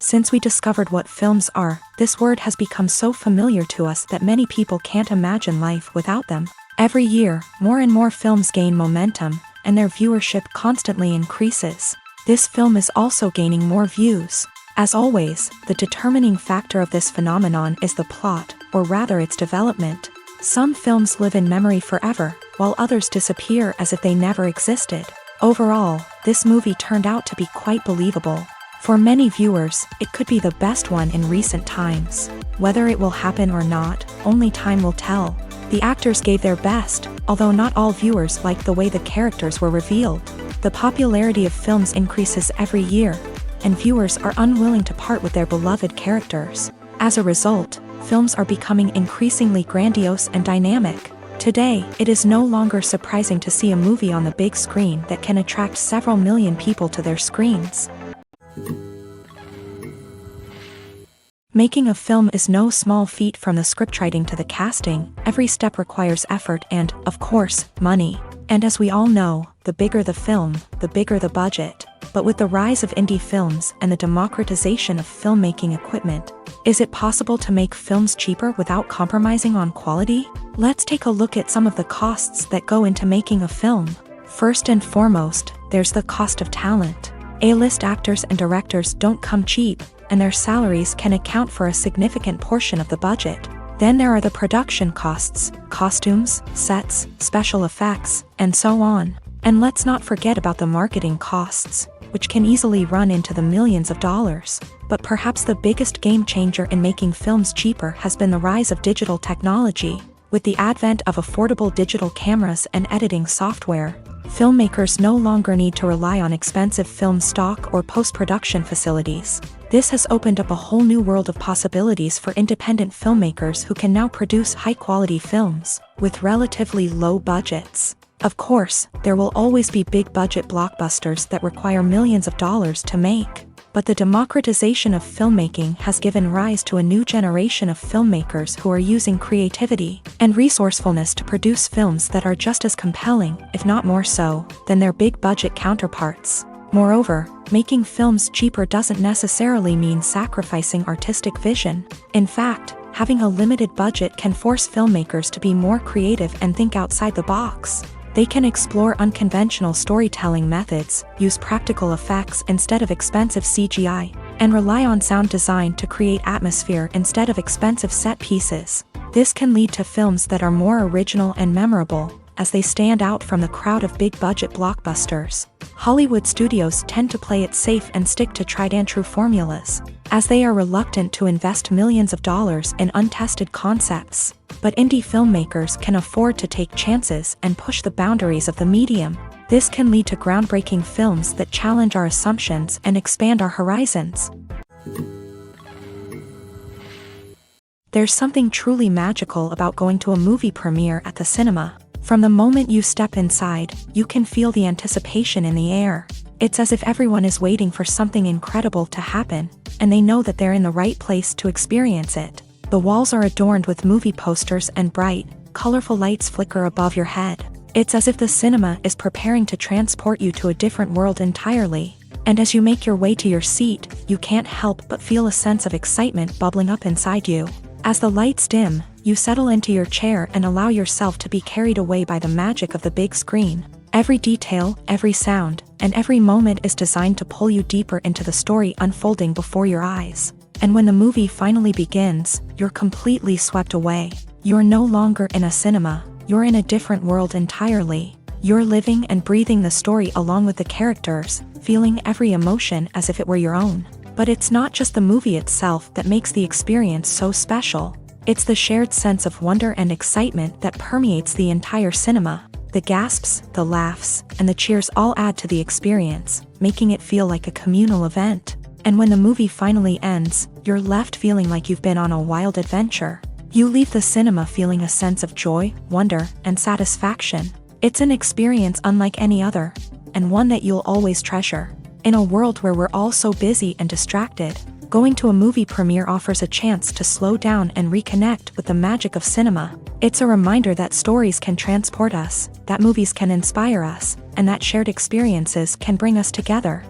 Since we discovered what films are, this word has become so familiar to us that many people can't imagine life without them. Every year, more and more films gain momentum, and their viewership constantly increases. This film is also gaining more views. As always, the determining factor of this phenomenon is the plot, or rather its development. Some films live in memory forever, while others disappear as if they never existed. Overall, this movie turned out to be quite believable. For many viewers, it could be the best one in recent times. Whether it will happen or not, only time will tell. The actors gave their best, although not all viewers liked the way the characters were revealed. The popularity of films increases every year, and viewers are unwilling to part with their beloved characters. As a result, films are becoming increasingly grandiose and dynamic. Today, it is no longer surprising to see a movie on the big screen that can attract several million people to their screens. Making a film is no small feat. From the scriptwriting to the casting, every step requires effort and, of course, money. And as we all know, the bigger the film, the bigger the budget. But with the rise of indie films and the democratization of filmmaking equipment, is it possible to make films cheaper without compromising on quality? Let's take a look at some of the costs that go into making a film. First and foremost, there's the cost of talent. A-list actors and directors don't come cheap, and their salaries can account for a significant portion of the budget. Then there are the production costs, costumes, sets, special effects, and so on. And let's not forget about the marketing costs, which can easily run into the millions of dollars. But perhaps the biggest game changer in making films cheaper has been the rise of digital technology. With the advent of affordable digital cameras and editing software, filmmakers no longer need to rely on expensive film stock or post-production facilities. This has opened up a whole new world of possibilities for independent filmmakers who can now produce high-quality films with relatively low budgets. Of course, there will always be big-budget blockbusters that require millions of dollars to make. But the democratization of filmmaking has given rise to a new generation of filmmakers who are using creativity and resourcefulness to produce films that are just as compelling, if not more so, than their big-budget counterparts. Moreover, making films cheaper doesn't necessarily mean sacrificing artistic vision. In fact, having a limited budget can force filmmakers to be more creative and think outside the box. They can explore unconventional storytelling methods, use practical effects instead of expensive CGI, and rely on sound design to create atmosphere instead of expensive set pieces. This can lead to films that are more original and memorable, as they stand out from the crowd of big-budget blockbusters. Hollywood studios tend to play it safe and stick to tried-and-true formulas, as they are reluctant to invest millions of dollars in untested concepts. But indie filmmakers can afford to take chances and push the boundaries of the medium. This can lead to groundbreaking films that challenge our assumptions and expand our horizons. There's something truly magical about going to a movie premiere at the cinema. From the moment you step inside, you can feel the anticipation in the air. It's as if everyone is waiting for something incredible to happen, and they know that they're in the right place to experience it. The walls are adorned with movie posters and bright, colorful lights flicker above your head. It's as if the cinema is preparing to transport you to a different world entirely. And as you make your way to your seat, you can't help but feel a sense of excitement bubbling up inside you. As the lights dim, you settle into your chair and allow yourself to be carried away by the magic of the big screen. Every detail, every sound, and every moment is designed to pull you deeper into the story unfolding before your eyes. And when the movie finally begins, you're completely swept away. You're no longer in a cinema, you're in a different world entirely. You're living and breathing the story along with the characters, feeling every emotion as if it were your own. But it's not just the movie itself that makes the experience so special. It's the shared sense of wonder and excitement that permeates the entire cinema. The gasps, the laughs, and the cheers all add to the experience, making it feel like a communal event. And when the movie finally ends, you're left feeling like you've been on a wild adventure. You leave the cinema feeling a sense of joy, wonder, and satisfaction. It's an experience unlike any other, and one that you'll always treasure. In a world where we're all so busy and distracted, going to a movie premiere offers a chance to slow down and reconnect with the magic of cinema. It's a reminder that stories can transport us, that movies can inspire us, and that shared experiences can bring us together.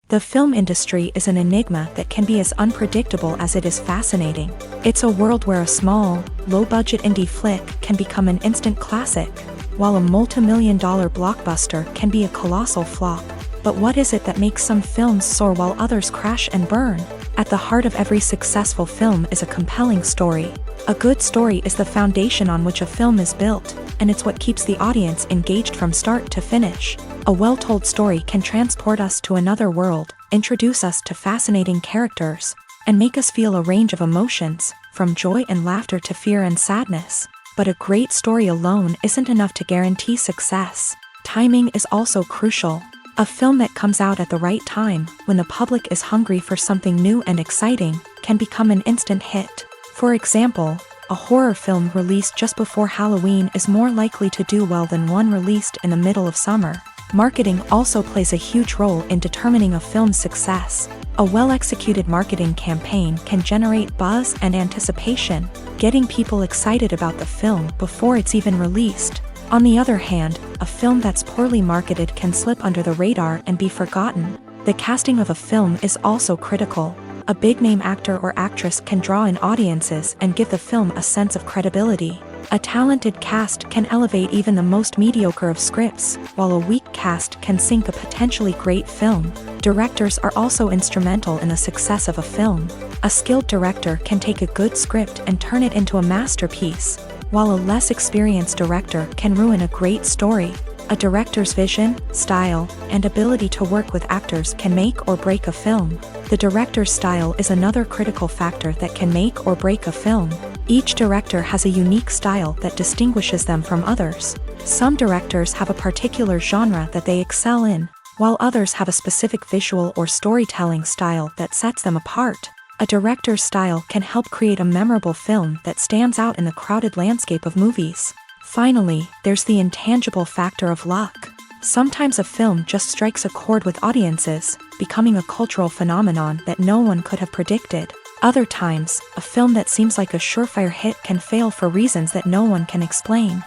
The film industry is an enigma that can be as unpredictable as it is fascinating. It's a world where a small, low-budget indie flick can become an instant classic, while a multi-million-dollar blockbuster can be a colossal flop. But what is it that makes some films soar while others crash and burn? At the heart of every successful film is a compelling story. A good story is the foundation on which a film is built, and it's what keeps the audience engaged from start to finish. A well-told story can transport us to another world, introduce us to fascinating characters, and make us feel a range of emotions, from joy and laughter to fear and sadness. But a great story alone isn't enough to guarantee success. Timing is also crucial. A film that comes out at the right time, when the public is hungry for something new and exciting, can become an instant hit. For example, a horror film released just before Halloween is more likely to do well than one released in the middle of summer. Marketing also plays a huge role in determining a film's success. A well-executed marketing campaign can generate buzz and anticipation, getting people excited about the film before it's even released. On the other hand, a film that's poorly marketed can slip under the radar and be forgotten. The casting of a film is also critical. A big-name actor or actress can draw in audiences and give the film a sense of credibility. A talented cast can elevate even the most mediocre of scripts, while a weak cast can sink a potentially great film. Directors are also instrumental in the success of a film. A skilled director can take a good script and turn it into a masterpiece, while a less experienced director can ruin a great story. A director's vision, style, and ability to work with actors can make or break a film. The director's style is another critical factor that can make or break a film. Each director has a unique style that distinguishes them from others. Some directors have a particular genre that they excel in, while others have a specific visual or storytelling style that sets them apart. A director's style can help create a memorable film that stands out in the crowded landscape of movies. Finally, there's the intangible factor of luck. Sometimes a film just strikes a chord with audiences, becoming a cultural phenomenon that no one could have predicted. Other times, a film that seems like a surefire hit can fail for reasons that no one can explain.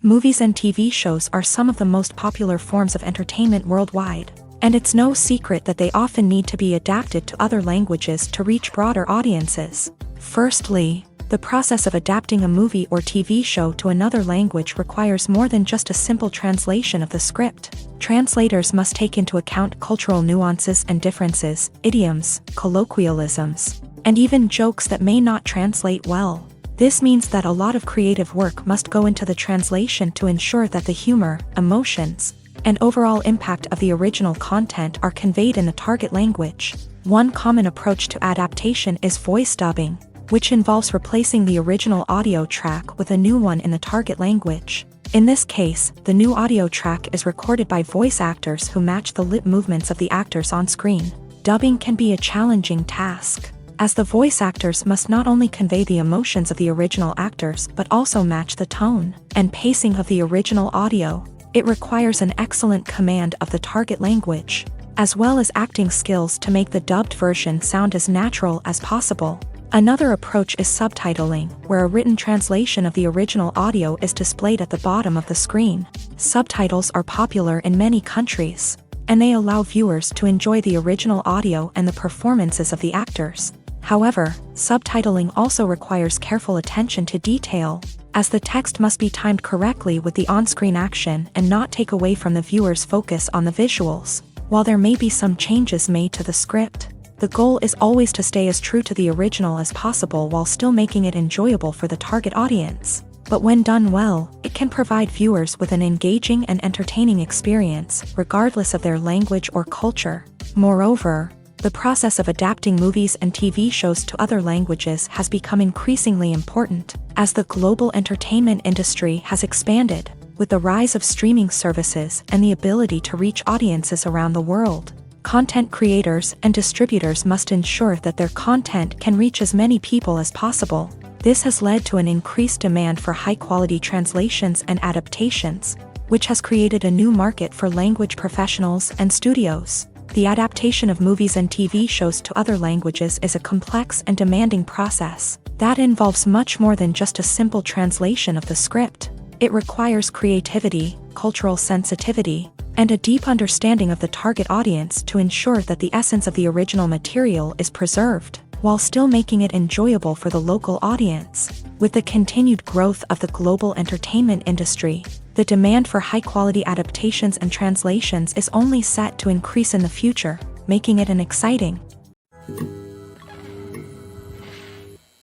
Movies and TV shows are some of the most popular forms of entertainment worldwide, and it's no secret that they often need to be adapted to other languages to reach broader audiences. Firstly, the process of adapting a movie or TV show to another language requires more than just a simple translation of the script. Translators must take into account cultural nuances and differences, idioms, colloquialisms, and even jokes that may not translate well. This means that a lot of creative work must go into the translation to ensure that the humor, emotions, and overall impact of the original content are conveyed in the target language. One common approach to adaptation is voice dubbing, which involves replacing the original audio track with a new one in the target language. In this case, the new audio track is recorded by voice actors who match the lip movements of the actors on screen. Dubbing can be a challenging task, as the voice actors must not only convey the emotions of the original actors but also match the tone and pacing of the original audio. It requires an excellent command of the target language, as well as acting skills to make the dubbed version sound as natural as possible. Another approach is subtitling, where a written translation of the original audio is displayed at the bottom of the screen. Subtitles are popular in many countries, and they allow viewers to enjoy the original audio and the performances of the actors. However, subtitling also requires careful attention to detail, as the text must be timed correctly with the on-screen action and not take away from the viewer's focus on the visuals. While there may be some changes made to the script, the goal is always to stay as true to the original as possible while still making it enjoyable for the target audience. But when done well, it can provide viewers with an engaging and entertaining experience, regardless of their language or culture. Moreover, the process of adapting movies and TV shows to other languages has become increasingly important, as the global entertainment industry has expanded, with the rise of streaming services and the ability to reach audiences around the world. Content creators and distributors must ensure that their content can reach as many people as possible. This has led to an increased demand for high-quality translations and adaptations, which has created a new market for language professionals and studios. The adaptation of movies and TV shows to other languages is a complex and demanding process that involves much more than just a simple translation of the script. It requires creativity, cultural sensitivity, and a deep understanding of the target audience to ensure that the essence of the original material is preserved, while still making it enjoyable for the local audience. With the continued growth of the global entertainment industry, the demand for high-quality adaptations and translations is only set to increase in the future, making it an exciting.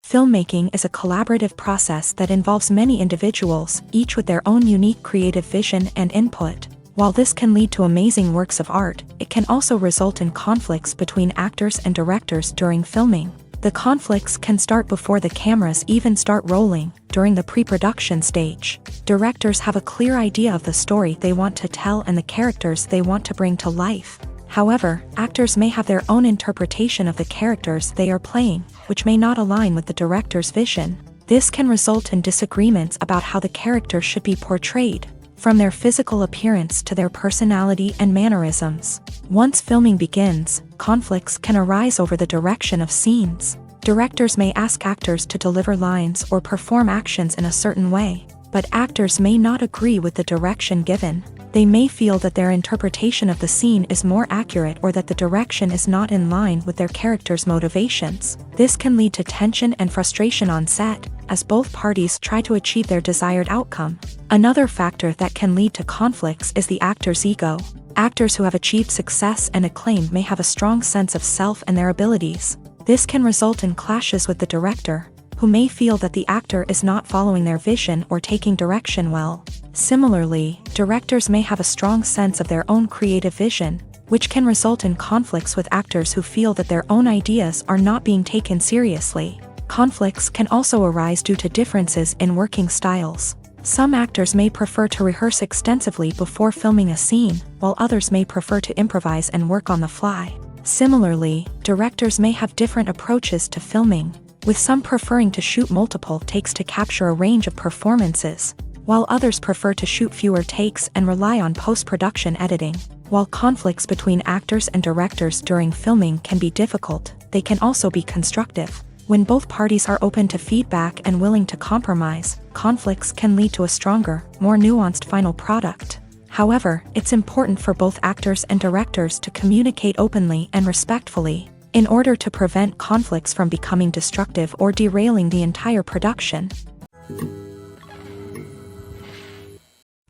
Filmmaking is a collaborative process that involves many individuals, each with their own unique creative vision and input. While this can lead to amazing works of art, it can also result in conflicts between actors and directors during filming. The conflicts can start before the cameras even start rolling, during the pre-production stage. Directors have a clear idea of the story they want to tell and the characters they want to bring to life. However, actors may have their own interpretation of the characters they are playing, which may not align with the director's vision. This can result in disagreements about how the character should be portrayed, from their physical appearance to their personality and mannerisms. Once filming begins, conflicts can arise over the direction of scenes. Directors may ask actors to deliver lines or perform actions in a certain way, but actors may not agree with the direction given. They may feel that their interpretation of the scene is more accurate or that the direction is not in line with their character's motivations. This can lead to tension and frustration on set, as both parties try to achieve their desired outcome. Another factor that can lead to conflicts is the actor's ego. Actors who have achieved success and acclaim may have a strong sense of self and their abilities. This can result in clashes with the director, who may feel that the actor is not following their vision or taking direction well. Similarly, directors may have a strong sense of their own creative vision, which can result in conflicts with actors who feel that their own ideas are not being taken seriously. Conflicts can also arise due to differences in working styles. Some actors may prefer to rehearse extensively before filming a scene, while others may prefer to improvise and work on the fly. Similarly, directors may have different approaches to filming, with some preferring to shoot multiple takes to capture a range of performances, while others prefer to shoot fewer takes and rely on post-production editing. While conflicts between actors and directors during filming can be difficult, they can also be constructive. When both parties are open to feedback and willing to compromise, conflicts can lead to a stronger, more nuanced final product. However, it's important for both actors and directors to communicate openly and respectfully, in order to prevent conflicts from becoming destructive or derailing the entire production.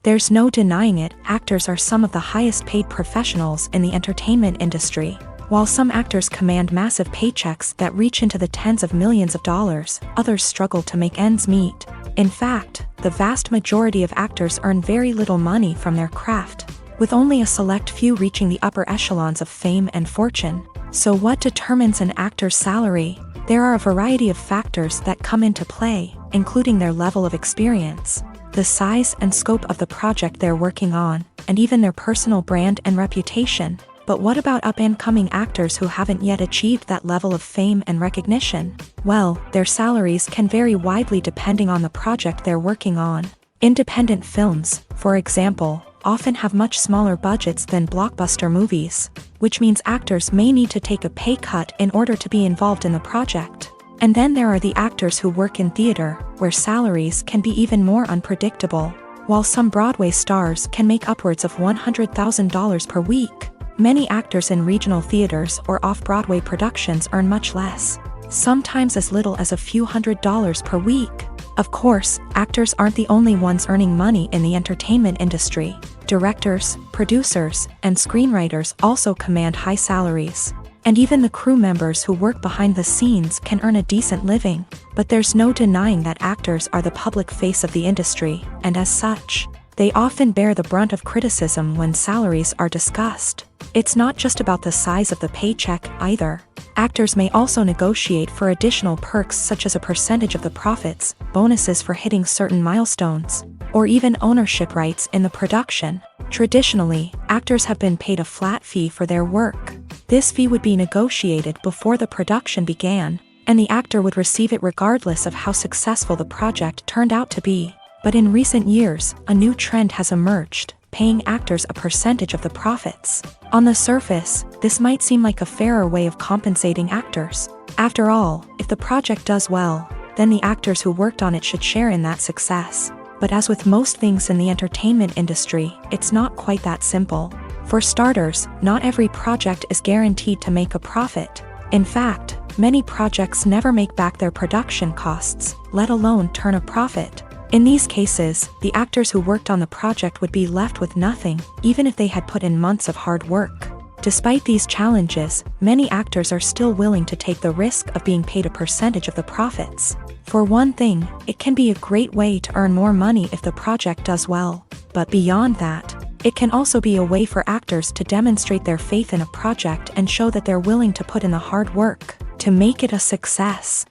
There's no denying it, actors are some of the highest paid professionals in the entertainment industry. While some actors command massive paychecks that reach into the tens of millions of dollars, others struggle to make ends meet. In fact, the vast majority of actors earn very little money from their craft, with only a select few reaching the upper echelons of fame and fortune. So what determines an actor's salary? There are a variety of factors that come into play, including their level of experience, the size and scope of the project they're working on, and even their personal brand and reputation. But what about up-and-coming actors who haven't yet achieved that level of fame and recognition? Well, their salaries can vary widely depending on the project they're working on. Independent films, for example, often have much smaller budgets than blockbuster movies, which means actors may need to take a pay cut in order to be involved in the project. And then there are the actors who work in theater, where salaries can be even more unpredictable. While some Broadway stars can make upwards of $100,000 per week, many actors in regional theaters or off-Broadway productions earn much less, sometimes as little as a few $100s per week. Of course, actors aren't the only ones earning money in the entertainment industry. Directors, producers, and screenwriters also command high salaries. And even the crew members who work behind the scenes can earn a decent living. But there's no denying that actors are the public face of the industry, and as such, they often bear the brunt of criticism when salaries are discussed. It's not just about the size of the paycheck, either. Actors may also negotiate for additional perks such as a percentage of the profits, bonuses for hitting certain milestones, or even ownership rights in the production. Traditionally, actors have been paid a flat fee for their work. This fee would be negotiated before the production began, and the actor would receive it regardless of how successful the project turned out to be. But in recent years, a new trend has emerged, paying actors a percentage of the profits. On the surface, this might seem like a fairer way of compensating actors. After all, if the project does well, then the actors who worked on it should share in that success. But as with most things in the entertainment industry, it's not quite that simple. For starters, not every project is guaranteed to make a profit. In fact, many projects never make back their production costs, let alone turn a profit. In these cases, the actors who worked on the project would be left with nothing, even if they had put in months of hard work. Despite these challenges, many actors are still willing to take the risk of being paid a percentage of the profits. For one thing, it can be a great way to earn more money if the project does well. But beyond that, it can also be a way for actors to demonstrate their faith in a project and show that they're willing to put in the hard work to make it a success.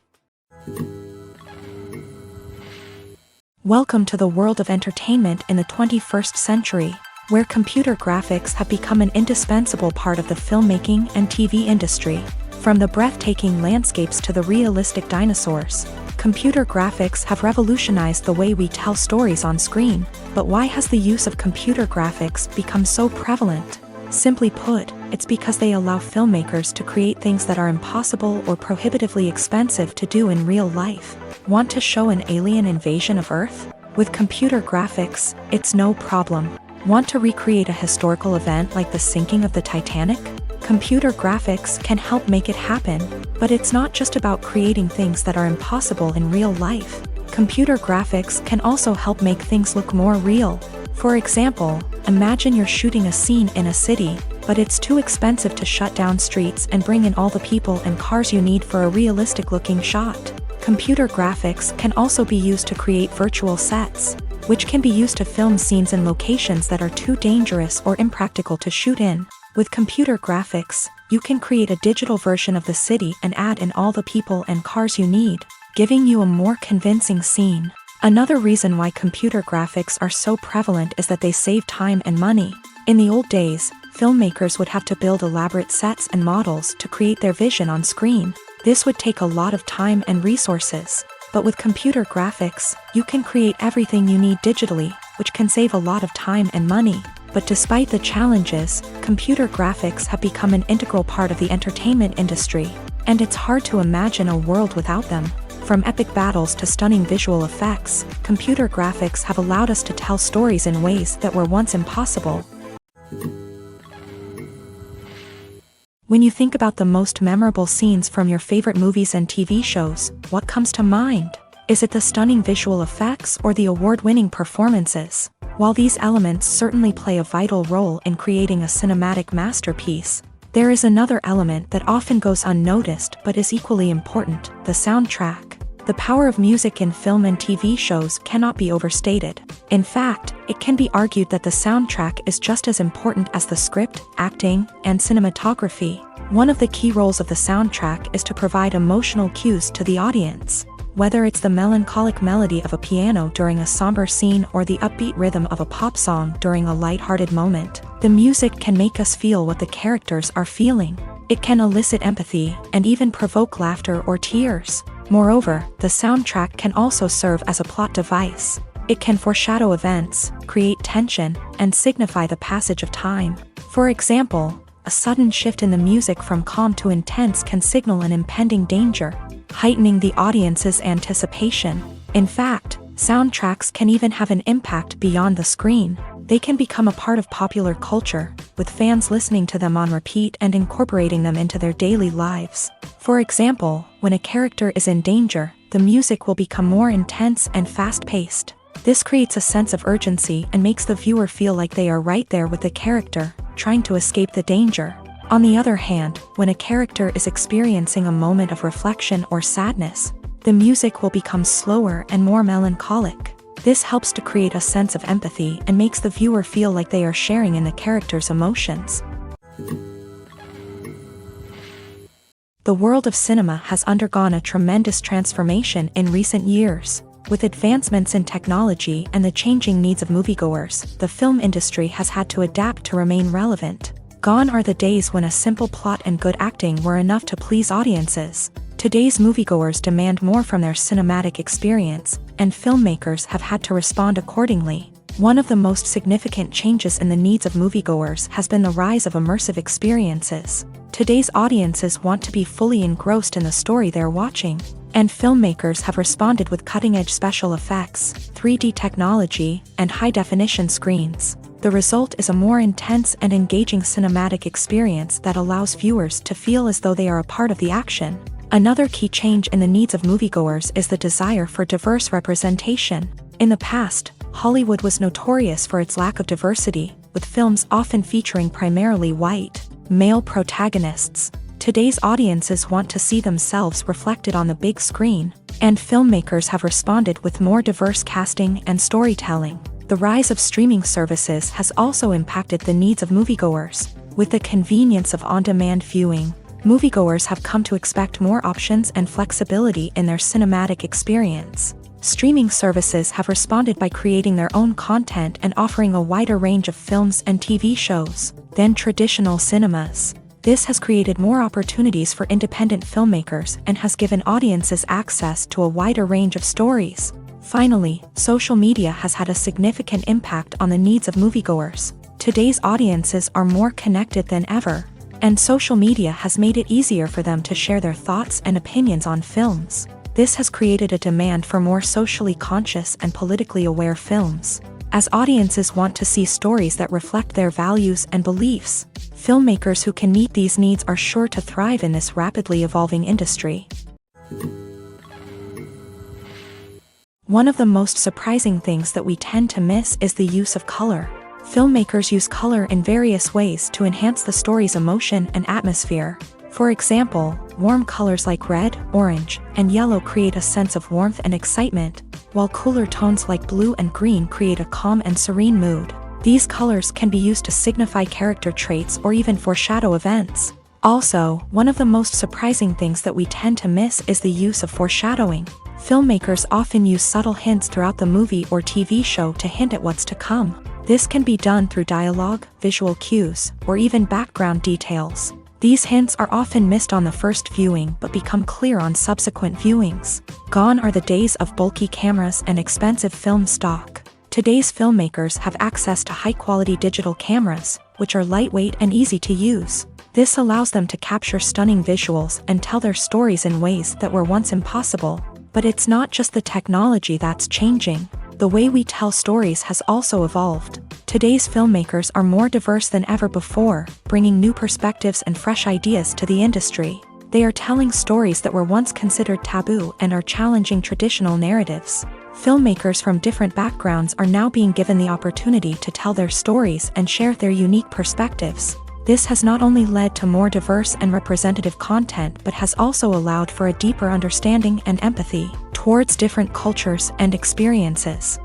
Welcome to the world of entertainment in the 21st century, where computer graphics have become an indispensable part of the filmmaking and TV industry. From the breathtaking landscapes to the realistic dinosaurs, computer graphics have revolutionized the way we tell stories on screen. But why has the use of computer graphics become so prevalent? Simply put, it's because they allow filmmakers to create things that are impossible or prohibitively expensive to do in real life. Want to show an alien invasion of Earth? With computer graphics, it's no problem. Want to recreate a historical event like the sinking of the Titanic? Computer graphics can help make it happen, but it's not just about creating things that are impossible in real life. Computer graphics can also help make things look more real. For example, imagine you're shooting a scene in a city, but it's too expensive to shut down streets and bring in all the people and cars you need for a realistic-looking shot. Computer graphics can also be used to create virtual sets, which can be used to film scenes in locations that are too dangerous or impractical to shoot in. With computer graphics, you can create a digital version of the city and add in all the people and cars you need, giving you a more convincing scene. Another reason why computer graphics are so prevalent is that they save time and money. In the old days, filmmakers would have to build elaborate sets and models to create their vision on screen. This would take a lot of time and resources. But with computer graphics, you can create everything you need digitally, which can save a lot of time and money. But despite the challenges, computer graphics have become an integral part of the entertainment industry, and it's hard to imagine a world without them. From epic battles to stunning visual effects, computer graphics have allowed us to tell stories in ways that were once impossible. When you think about the most memorable scenes from your favorite movies and TV shows, what comes to mind? Is it the stunning visual effects or the award-winning performances? While these elements certainly play a vital role in creating a cinematic masterpiece, there is another element that often goes unnoticed but is equally important: the soundtrack. The power of music in film and TV shows cannot be overstated. In fact, it can be argued that the soundtrack is just as important as the script, acting, and cinematography. One of the key roles of the soundtrack is to provide emotional cues to the audience. Whether it's the melancholic melody of a piano during a somber scene or the upbeat rhythm of a pop song during a lighthearted moment, the music can make us feel what the characters are feeling. It can elicit empathy and even provoke laughter or tears. Moreover, the soundtrack can also serve as a plot device. It can foreshadow events, create tension, and signify the passage of time. For example, a sudden shift in the music from calm to intense can signal an impending danger, heightening the audience's anticipation. In fact, soundtracks can even have an impact beyond the screen. They can become a part of popular culture, with fans listening to them on repeat and incorporating them into their daily lives. For example, when a character is in danger, the music will become more intense and fast-paced. This creates a sense of urgency and makes the viewer feel like they are right there with the character, trying to escape the danger. On the other hand, when a character is experiencing a moment of reflection or sadness, the music will become slower and more melancholic. This helps to create a sense of empathy and makes the viewer feel like they are sharing in the character's emotions. The world of cinema has undergone a tremendous transformation in recent years. With advancements in technology and the changing needs of moviegoers, the film industry has had to adapt to remain relevant. Gone are the days when a simple plot and good acting were enough to please audiences. Today's moviegoers demand more from their cinematic experience, and filmmakers have had to respond accordingly. One of the most significant changes in the needs of moviegoers has been the rise of immersive experiences. Today's audiences want to be fully engrossed in the story they're watching. And filmmakers have responded with cutting-edge special effects, 3D technology, and high-definition screens. The result is a more intense and engaging cinematic experience that allows viewers to feel as though they are a part of the action. Another key change in the needs of moviegoers is the desire for diverse representation. In the past, Hollywood was notorious for its lack of diversity, with films often featuring primarily white, male protagonists. Today's audiences want to see themselves reflected on the big screen, and filmmakers have responded with more diverse casting and storytelling. The rise of streaming services has also impacted the needs of moviegoers. With the convenience of on-demand viewing, moviegoers have come to expect more options and flexibility in their cinematic experience. Streaming services have responded by creating their own content and offering a wider range of films and TV shows than traditional cinemas. This has created more opportunities for independent filmmakers and has given audiences access to a wider range of stories. Finally, social media has had a significant impact on the needs of moviegoers. Today's audiences are more connected than ever, and social media has made it easier for them to share their thoughts and opinions on films. This has created a demand for more socially conscious and politically aware films. As audiences want to see stories that reflect their values and beliefs, filmmakers who can meet these needs are sure to thrive in this rapidly evolving industry. One of the most surprising things that we tend to miss is the use of color. Filmmakers use color in various ways to enhance the story's emotion and atmosphere. For example, warm colors like red, orange, and yellow create a sense of warmth and excitement, while cooler tones like blue and green create a calm and serene mood. These colors can be used to signify character traits or even foreshadow events. Also, one of the most surprising things that we tend to miss is the use of foreshadowing. Filmmakers often use subtle hints throughout the movie or TV show to hint at what's to come. This can be done through dialogue, visual cues, or even background details. These hints are often missed on the first viewing but become clear on subsequent viewings. Gone are the days of bulky cameras and expensive film stock. Today's filmmakers have access to high-quality digital cameras, which are lightweight and easy to use. This allows them to capture stunning visuals and tell their stories in ways that were once impossible. But it's not just the technology that's changing. The way we tell stories has also evolved. Today's filmmakers are more diverse than ever before, bringing new perspectives and fresh ideas to the industry. They are telling stories that were once considered taboo and are challenging traditional narratives. Filmmakers from different backgrounds are now being given the opportunity to tell their stories and share their unique perspectives. This has not only led to more diverse and representative content but has also allowed for a deeper understanding and empathy towards different cultures and experiences.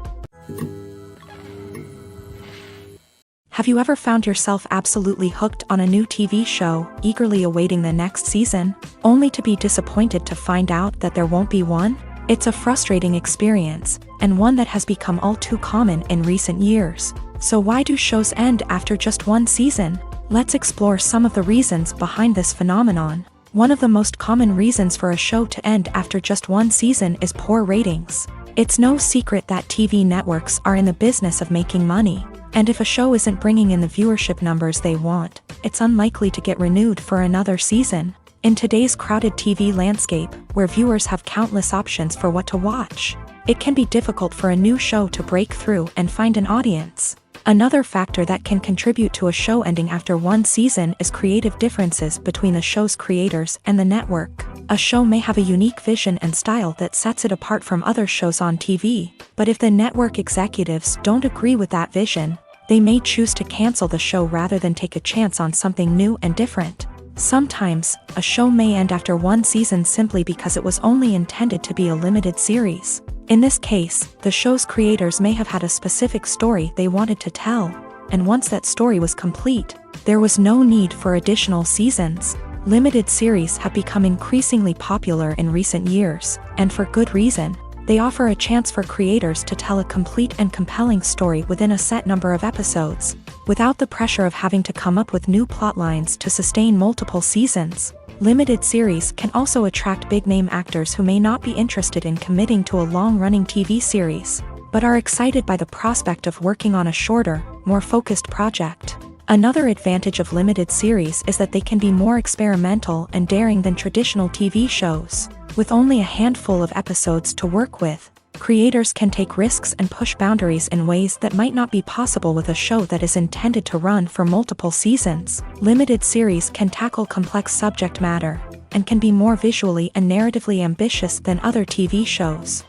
Have you ever found yourself absolutely hooked on a new TV show, eagerly awaiting the next season, only to be disappointed to find out that there won't be one? It's a frustrating experience, and one that has become all too common in recent years. So why do shows end after just one season? Let's explore some of the reasons behind this phenomenon. One of the most common reasons for a show to end after just one season is poor ratings. It's no secret that TV networks are in the business of making money, and if a show isn't bringing in the viewership numbers they want, it's unlikely to get renewed for another season. In today's crowded TV landscape, where viewers have countless options for what to watch, it can be difficult for a new show to break through and find an audience. Another factor that can contribute to a show ending after one season is creative differences between the show's creators and the network. A show may have a unique vision and style that sets it apart from other shows on TV, but if the network executives don't agree with that vision, they may choose to cancel the show rather than take a chance on something new and different. Sometimes, a show may end after one season simply because it was only intended to be a limited series. In this case, the show's creators may have had a specific story they wanted to tell, and once that story was complete, there was no need for additional seasons. Limited series have become increasingly popular in recent years, and for good reason. They offer a chance for creators to tell a complete and compelling story within a set number of episodes, without the pressure of having to come up with new plotlines to sustain multiple seasons. Limited series can also attract big-name actors who may not be interested in committing to a long-running TV series, but are excited by the prospect of working on a shorter, more focused project. Another advantage of limited series is that they can be more experimental and daring than traditional TV shows. With only a handful of episodes to work with, creators can take risks and push boundaries in ways that might not be possible with a show that is intended to run for multiple seasons. Limited series can tackle complex subject matter, and can be more visually and narratively ambitious than other TV shows.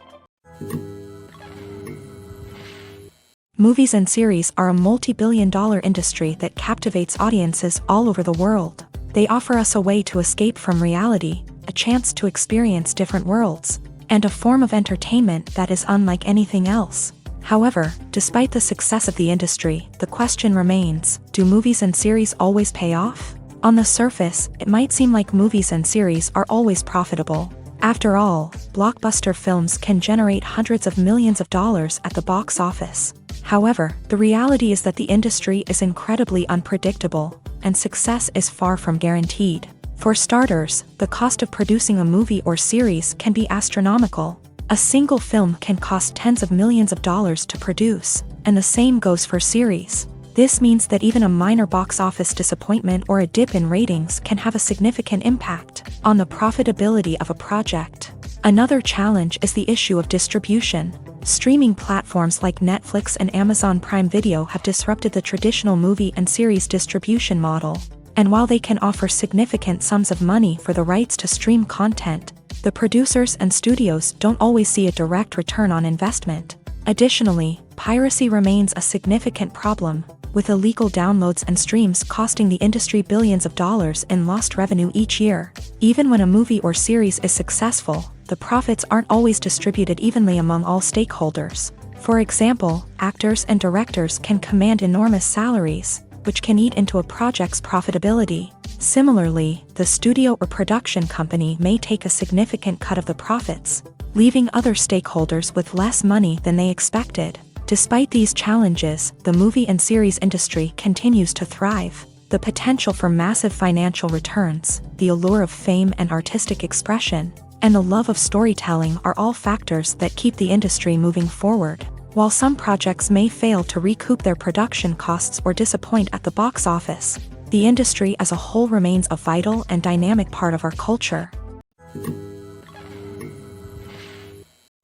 Movies and series are a multi-billion-dollar industry that captivates audiences all over the world. They offer us a way to escape from reality, a chance to experience different worlds, and a form of entertainment that is unlike anything else. However, despite the success of the industry, the question remains, do movies and series always pay off? On the surface, it might seem like movies and series are always profitable. After all, blockbuster films can generate hundreds of millions of dollars at the box office. However, the reality is that the industry is incredibly unpredictable, and success is far from guaranteed. For starters, the cost of producing a movie or series can be astronomical. A single film can cost tens of millions of dollars to produce, and the same goes for series. This means that even a minor box office disappointment or a dip in ratings can have a significant impact on the profitability of a project. Another challenge is the issue of distribution. Streaming platforms like Netflix and Amazon Prime Video have disrupted the traditional movie and series distribution model. And while they can offer significant sums of money for the rights to stream content, the producers and studios don't always see a direct return on investment. Additionally, piracy remains a significant problem, with illegal downloads and streams costing the industry billions of dollars in lost revenue each year. Even when a movie or series is successful, the profits aren't always distributed evenly among all stakeholders. For example, actors and directors can command enormous salaries, which can eat into a project's profitability. Similarly, the studio or production company may take a significant cut of the profits, leaving other stakeholders with less money than they expected. Despite these challenges, the movie and series industry continues to thrive. The potential for massive financial returns, the allure of fame and artistic expression, and the love of storytelling are all factors that keep the industry moving forward. While some projects may fail to recoup their production costs or disappoint at the box office, the industry as a whole remains a vital and dynamic part of our culture.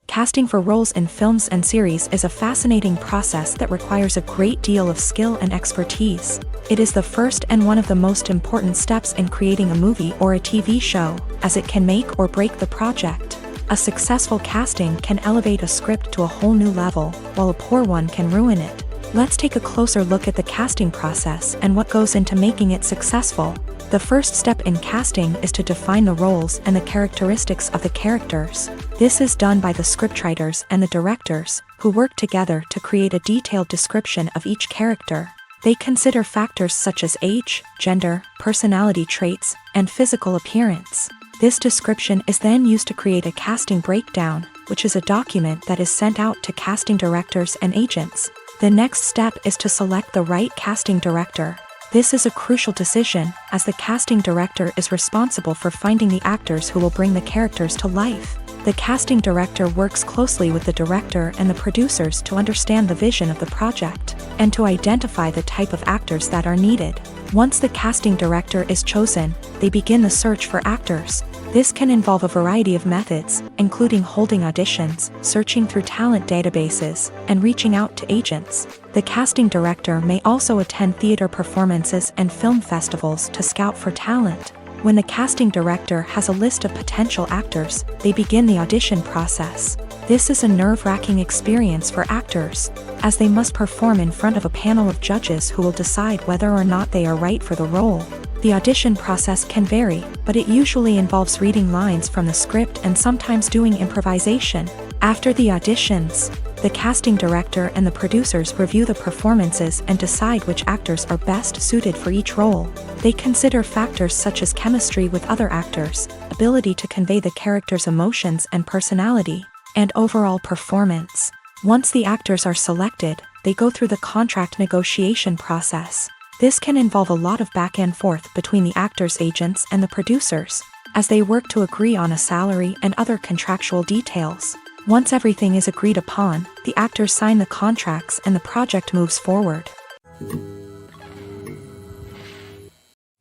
Casting for roles in films and series is a fascinating process that requires a great deal of skill and expertise. It is the first and one of the most important steps in creating a movie or a TV show, as it can make or break the project. A successful casting can elevate a script to a whole new level, while a poor one can ruin it. Let's take a closer look at the casting process and what goes into making it successful. The first step in casting is to define the roles and the characteristics of the characters. This is done by the scriptwriters and the directors, who work together to create a detailed description of each character. They consider factors such as age, gender, personality traits, and physical appearance. This description is then used to create a casting breakdown, which is a document that is sent out to casting directors and agents. The next step is to select the right casting director. This is a crucial decision, as the casting director is responsible for finding the actors who will bring the characters to life. The casting director works closely with the director and the producers to understand the vision of the project, and to identify the type of actors that are needed. Once the casting director is chosen, they begin the search for actors. This can involve a variety of methods, including holding auditions, searching through talent databases, and reaching out to agents. The casting director may also attend theater performances and film festivals to scout for talent. When the casting director has a list of potential actors, they begin the audition process. This is a nerve-wracking experience for actors, as they must perform in front of a panel of judges who will decide whether or not they are right for the role. The audition process can vary, but it usually involves reading lines from the script and sometimes doing improvisation. After the auditions, the casting director and the producers review the performances and decide which actors are best suited for each role. They consider factors such as chemistry with other actors, ability to convey the character's emotions and personality, and overall performance. Once the actors are selected, they go through the contract negotiation process. This can involve a lot of back and forth between the actors' agents and the producers, as they work to agree on a salary and other contractual details. Once everything is agreed upon, the actors sign the contracts and the project moves forward.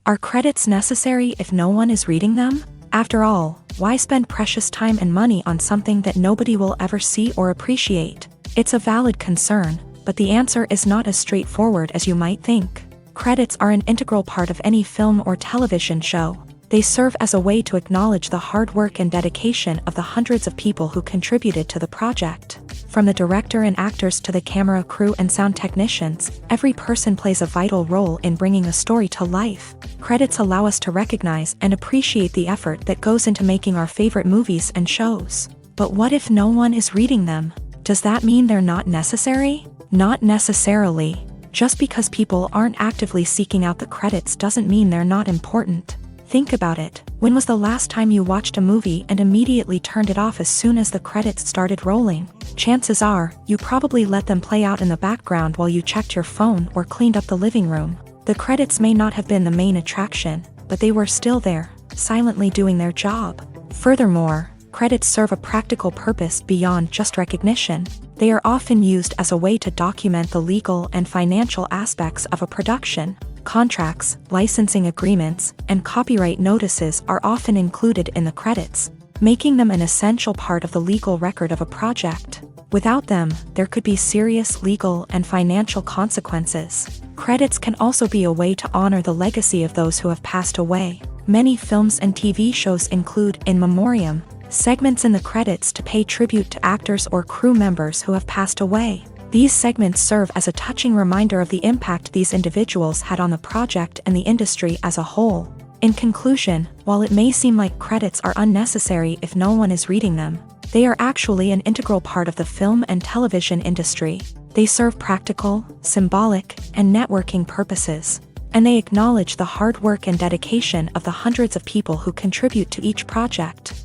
Are credits necessary if no one is reading them? After all, Why spend precious time and money on something that nobody will ever see or appreciate? It's a valid concern, but the answer is not as straightforward as you might think. Credits are an integral part of any film or television show. They serve as a way to acknowledge the hard work and dedication of the hundreds of people who contributed to the project. From the director and actors to the camera crew and sound technicians, every person plays a vital role in bringing a story to life. Credits allow us to recognize and appreciate the effort that goes into making our favorite movies and shows. But what if no one is reading them? Does that mean they're not necessary? Not necessarily. Just because people aren't actively seeking out the credits doesn't mean they're not important. Think about it. When was the last time you watched a movie and immediately turned it off as soon as the credits started rolling? Chances are, you probably let them play out in the background while you checked your phone or cleaned up the living room. The credits may not have been the main attraction, but they were still there, silently doing their job. Furthermore, credits serve a practical purpose beyond just recognition. They are often used as a way to document the legal and financial aspects of a production. Contracts, licensing agreements, and copyright notices are often included in the credits, making them an essential part of the legal record of a project. Without them, there could be serious legal and financial consequences. Credits can also be a way to honor the legacy of those who have passed away. Many films and TV shows include in memoriam segments in the credits to pay tribute to actors or crew members who have passed away. These segments serve as a touching reminder of the impact these individuals had on the project and the industry as a whole. In conclusion, while it may seem like credits are unnecessary if no one is reading them, they are actually an integral part of the film and television industry. They serve practical, symbolic, and networking purposes, and they acknowledge the hard work and dedication of the hundreds of people who contribute to each project.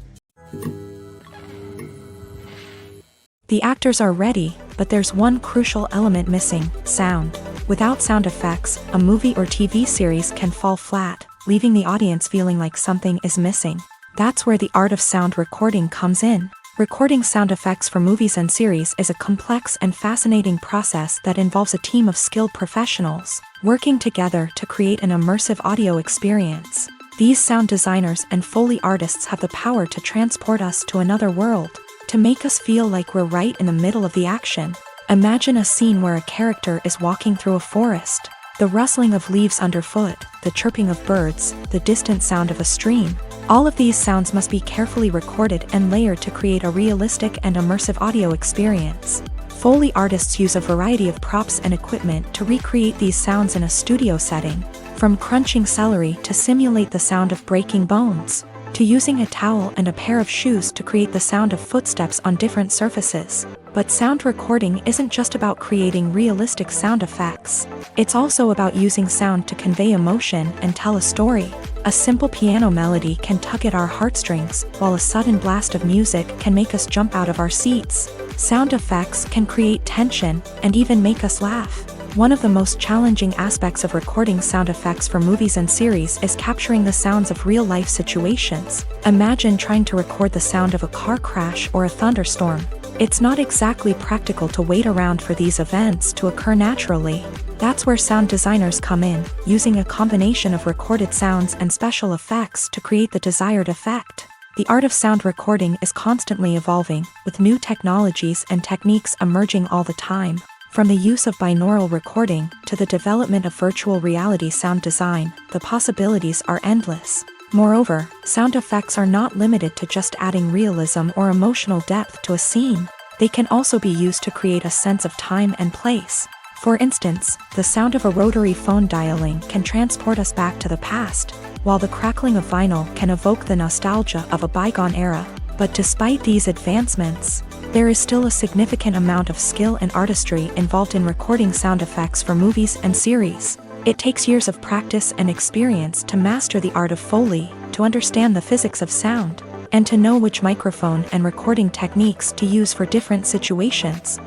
The actors are ready, but there's one crucial element missing: sound. Without sound effects, a movie or TV series can fall flat, leaving the audience feeling like something is missing. That's where the art of sound recording comes in. Recording sound effects for movies and series is a complex and fascinating process that involves a team of skilled professionals working together to create an immersive audio experience. These sound designers and Foley artists have the power to transport us to another world, to make us feel like we're right in the middle of the action. Imagine a scene where a character is walking through a forest. The rustling of leaves underfoot, the chirping of birds, the distant sound of a stream. All of these sounds must be carefully recorded and layered to create a realistic and immersive audio experience. Foley artists use a variety of props and equipment to recreate these sounds in a studio setting, from crunching celery to simulate the sound of breaking bones, to using a towel and a pair of shoes to create the sound of footsteps on different surfaces. But sound recording isn't just about creating realistic sound effects. It's also about using sound to convey emotion and tell a story. A simple piano melody can tug at our heartstrings, while a sudden blast of music can make us jump out of our seats. Sound effects can create tension and even make us laugh. One of the most challenging aspects of recording sound effects for movies and series is capturing the sounds of real-life situations. Imagine trying to record the sound of a car crash or a thunderstorm. It's not exactly practical to wait around for these events to occur naturally. That's where sound designers come in, using a combination of recorded sounds and special effects to create the desired effect. The art of sound recording is constantly evolving, with new technologies and techniques emerging all the time. From the use of binaural recording to the development of virtual reality sound design, the possibilities are endless. Moreover, sound effects are not limited to just adding realism or emotional depth to a scene. They can also be used to create a sense of time and place. For instance, the sound of a rotary phone dialing can transport us back to the past, while the crackling of vinyl can evoke the nostalgia of a bygone era. But despite these advancements, there is still a significant amount of skill and artistry involved in recording sound effects for movies and series. It takes years of practice and experience to master the art of Foley, to understand the physics of sound, and to know which microphone and recording techniques to use for different situations.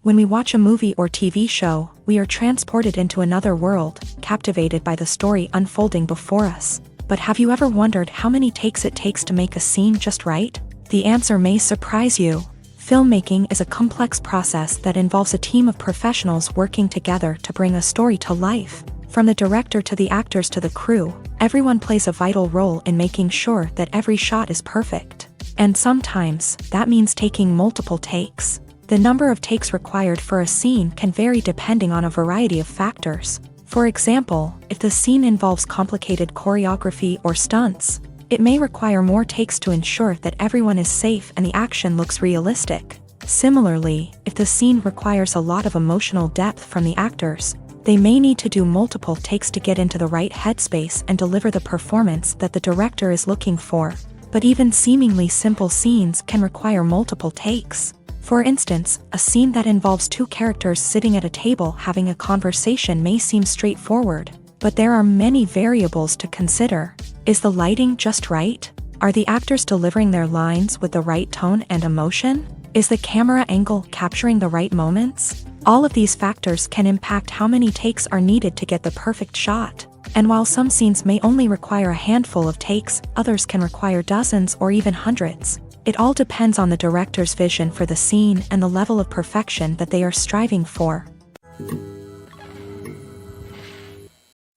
When we watch a movie or TV show, we are transported into another world, captivated by the story unfolding before us. But have you ever wondered how many takes it takes to make a scene just right? The answer may surprise you. Filmmaking is a complex process that involves a team of professionals working together to bring a story to life. From the director to the actors to the crew, everyone plays a vital role in making sure that every shot is perfect. And sometimes, that means taking multiple takes. The number of takes required for a scene can vary depending on a variety of factors. For example, if the scene involves complicated choreography or stunts, it may require more takes to ensure that everyone is safe and the action looks realistic. Similarly, if the scene requires a lot of emotional depth from the actors, they may need to do multiple takes to get into the right headspace and deliver the performance that the director is looking for. But even seemingly simple scenes can require multiple takes. For instance, a scene that involves two characters sitting at a table having a conversation may seem straightforward, but there are many variables to consider. Is the lighting just right? Are the actors delivering their lines with the right tone and emotion? Is the camera angle capturing the right moments? All of these factors can impact how many takes are needed to get the perfect shot. And while some scenes may only require a handful of takes, others can require dozens or even hundreds. It all depends on the director's vision for the scene and the level of perfection that they are striving for.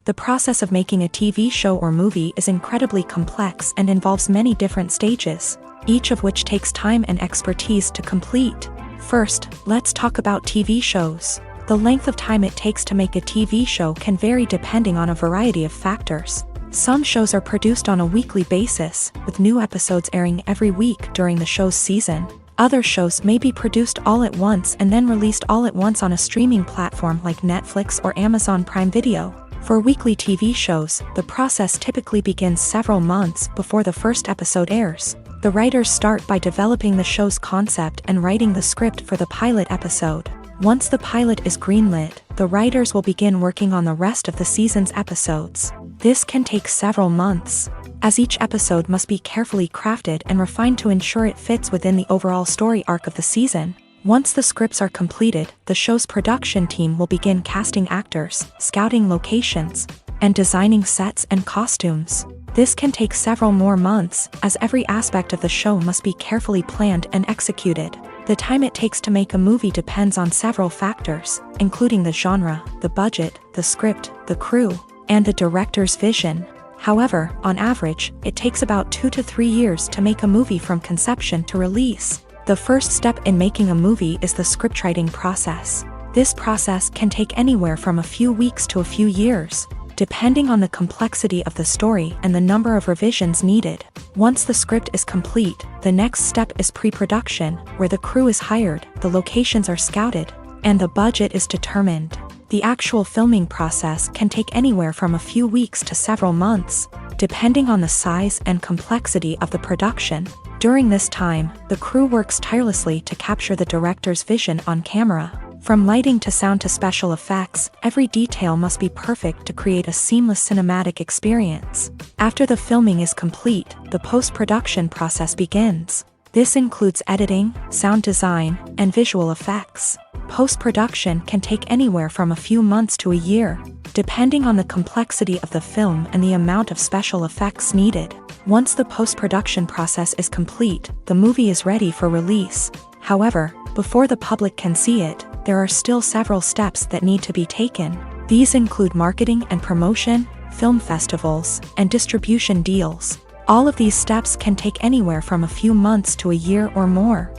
The process of making a TV show or movie is incredibly complex and involves many different stages, each of which takes time and expertise to complete. First, let's talk about TV shows. The length of time it takes to make a TV show can vary depending on a variety of factors. Some shows are produced on a weekly basis, with new episodes airing every week during the show's season. Other shows may be produced all at once and then released all at once on a streaming platform like Netflix or Amazon Prime Video. For weekly TV shows, the process typically begins several months before the first episode airs. The writers start by developing the show's concept and writing the script for the pilot episode. Once the pilot is greenlit, the writers will begin working on the rest of the season's episodes. This can take several months, as each episode must be carefully crafted and refined to ensure it fits within the overall story arc of the season. Once the scripts are completed, the show's production team will begin casting actors, scouting locations, and designing sets and costumes. This can take several more months, as every aspect of the show must be carefully planned and executed. The time it takes to make a movie depends on several factors, including the genre, the budget, the script, the crew, and the director's vision. However, on average, it takes about 2 to 3 years to make a movie from conception to release. The first step in making a movie is the scriptwriting process. This process can take anywhere from a few weeks to a few years, depending on the complexity of the story and the number of revisions needed. Once the script is complete, the next step is pre-production, where the crew is hired, the locations are scouted, and the budget is determined. The actual filming process can take anywhere from a few weeks to several months, depending on the size and complexity of the production. During this time, the crew works tirelessly to capture the director's vision on camera. From lighting to sound to special effects, every detail must be perfect to create a seamless cinematic experience. After the filming is complete, the post-production process begins. This includes editing, sound design, and visual effects. Post-production can take anywhere from a few months to a year, depending on the complexity of the film and the amount of special effects needed. Once the post-production process is complete, the movie is ready for release. However, before the public can see it, there are still several steps that need to be taken. These include marketing and promotion, film festivals, and distribution deals. All of these steps can take anywhere from a few months to a year or more.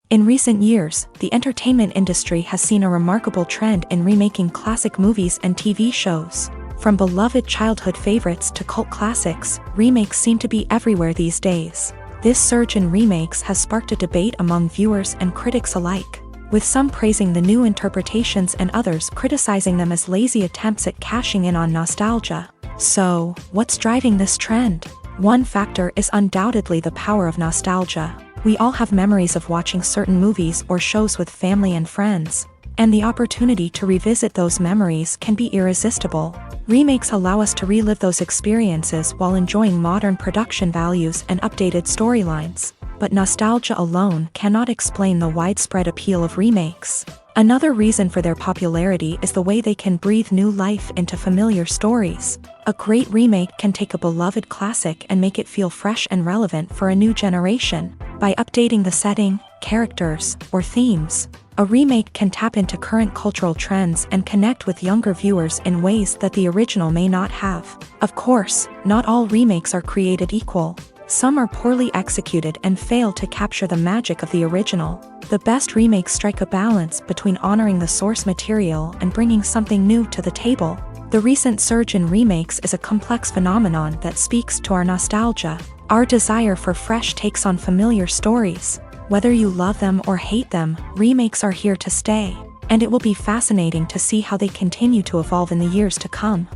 In recent years, the entertainment industry has seen a remarkable trend in remaking classic movies and TV shows. From beloved childhood favorites to cult classics, remakes seem to be everywhere these days. This surge in remakes has sparked a debate among viewers and critics alike, with some praising the new interpretations and others criticizing them as lazy attempts at cashing in on nostalgia. So, what's driving this trend? One factor is undoubtedly the power of nostalgia. We all have memories of watching certain movies or shows with family and friends, and the opportunity to revisit those memories can be irresistible. Remakes allow us to relive those experiences while enjoying modern production values and updated storylines. But nostalgia alone cannot explain the widespread appeal of remakes. Another reason for their popularity is the way they can breathe new life into familiar stories. A great remake can take a beloved classic and make it feel fresh and relevant for a new generation. By updating the setting, characters, or themes, A remake can tap into current cultural trends and connect with younger viewers in ways that the original may not have. Of course, not all remakes are created equal. Some are poorly executed and fail to capture the magic of the original. The best remakes strike a balance between honoring the source material and bringing something new to the table. The recent surge in remakes is a complex phenomenon that speaks to our nostalgia, our desire for fresh takes on familiar stories. Whether you love them or hate them, remakes are here to stay, and it will be fascinating to see how they continue to evolve in the years to come.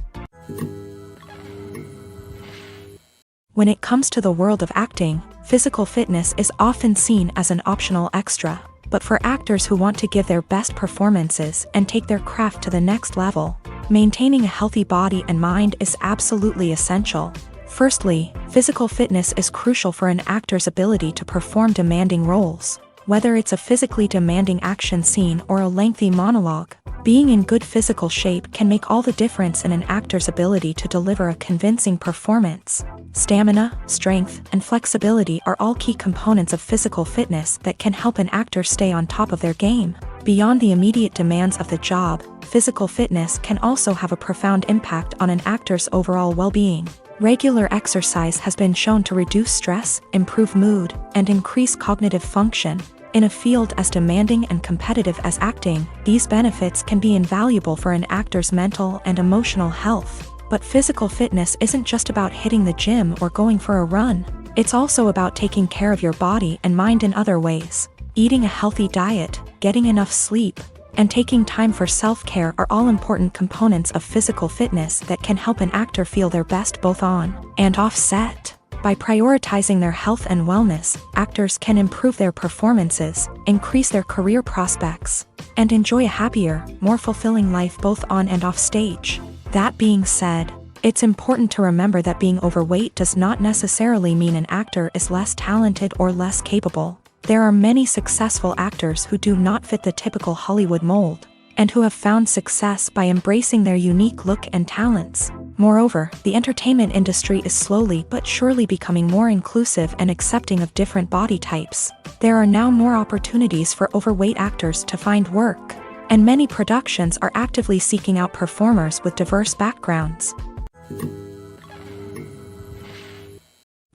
When it comes to the world of acting, physical fitness is often seen as an optional extra, but for actors who want to give their best performances and take their craft to the next level, maintaining a healthy body and mind is absolutely essential. Firstly, physical fitness is crucial for an actor's ability to perform demanding roles. Whether it's a physically demanding action scene or a lengthy monologue, being in good physical shape can make all the difference in an actor's ability to deliver a convincing performance. Stamina, strength, and flexibility are all key components of physical fitness that can help an actor stay on top of their game. Beyond the immediate demands of the job, physical fitness can also have a profound impact on an actor's overall well-being. Regular exercise has been shown to reduce stress, improve mood, and increase cognitive function. In a field as demanding and competitive as acting, these benefits can be invaluable for an actor's mental and emotional health. But physical fitness isn't just about hitting the gym or going for a run. It's also about taking care of your body and mind in other ways. Eating a healthy diet, getting enough sleep, and taking time for self-care are all important components of physical fitness that can help an actor feel their best both on and off set. By prioritizing their health and wellness, actors can improve their performances, increase their career prospects, and enjoy a happier, more fulfilling life both on and off stage. That being said, it's important to remember that being overweight does not necessarily mean an actor is less talented or less capable. There are many successful actors who do not fit the typical Hollywood mold, and who have found success by embracing their unique look and talents. Moreover, the entertainment industry is slowly but surely becoming more inclusive and accepting of different body types. There are now more opportunities for overweight actors to find work, and many productions are actively seeking out performers with diverse backgrounds.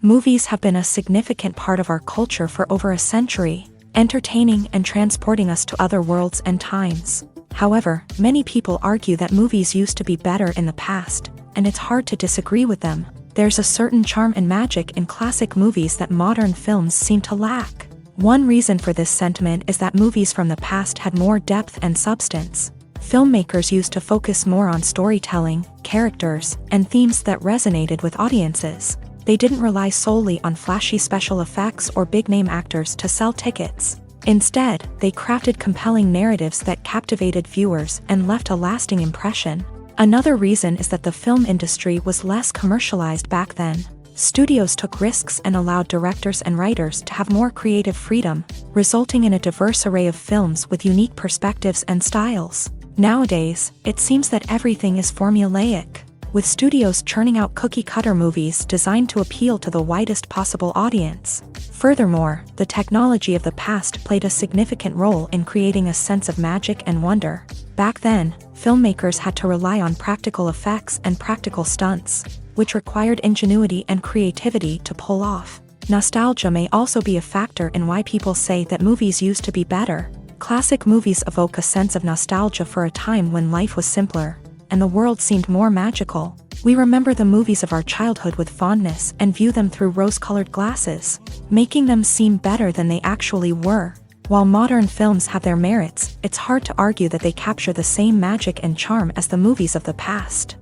Movies have been a significant part of our culture for over a century, entertaining and transporting us to other worlds and times. However, many people argue that movies used to be better in the past, and it's hard to disagree with them. There's a certain charm and magic in classic movies that modern films seem to lack. One reason for this sentiment is that movies from the past had more depth and substance. Filmmakers used to focus more on storytelling, characters, and themes that resonated with audiences. They didn't rely solely on flashy special effects or big-name actors to sell tickets. Instead, they crafted compelling narratives that captivated viewers and left a lasting impression. Another reason is that the film industry was less commercialized back then. Studios took risks and allowed directors and writers to have more creative freedom, resulting in a diverse array of films with unique perspectives and styles. Nowadays, it seems that everything is formulaic, with studios churning out cookie-cutter movies designed to appeal to the widest possible audience. Furthermore, the technology of the past played a significant role in creating a sense of magic and wonder. Back then, filmmakers had to rely on practical effects and practical stunts, which required ingenuity and creativity to pull off. Nostalgia may also be a factor in why people say that movies used to be better. Classic movies evoke a sense of nostalgia for a time when life was simpler, and the world seemed more magical. We remember the movies of our childhood with fondness and view them through rose-colored glasses, making them seem better than they actually were. While modern films have their merits, it's hard to argue that they capture the same magic and charm as the movies of the past.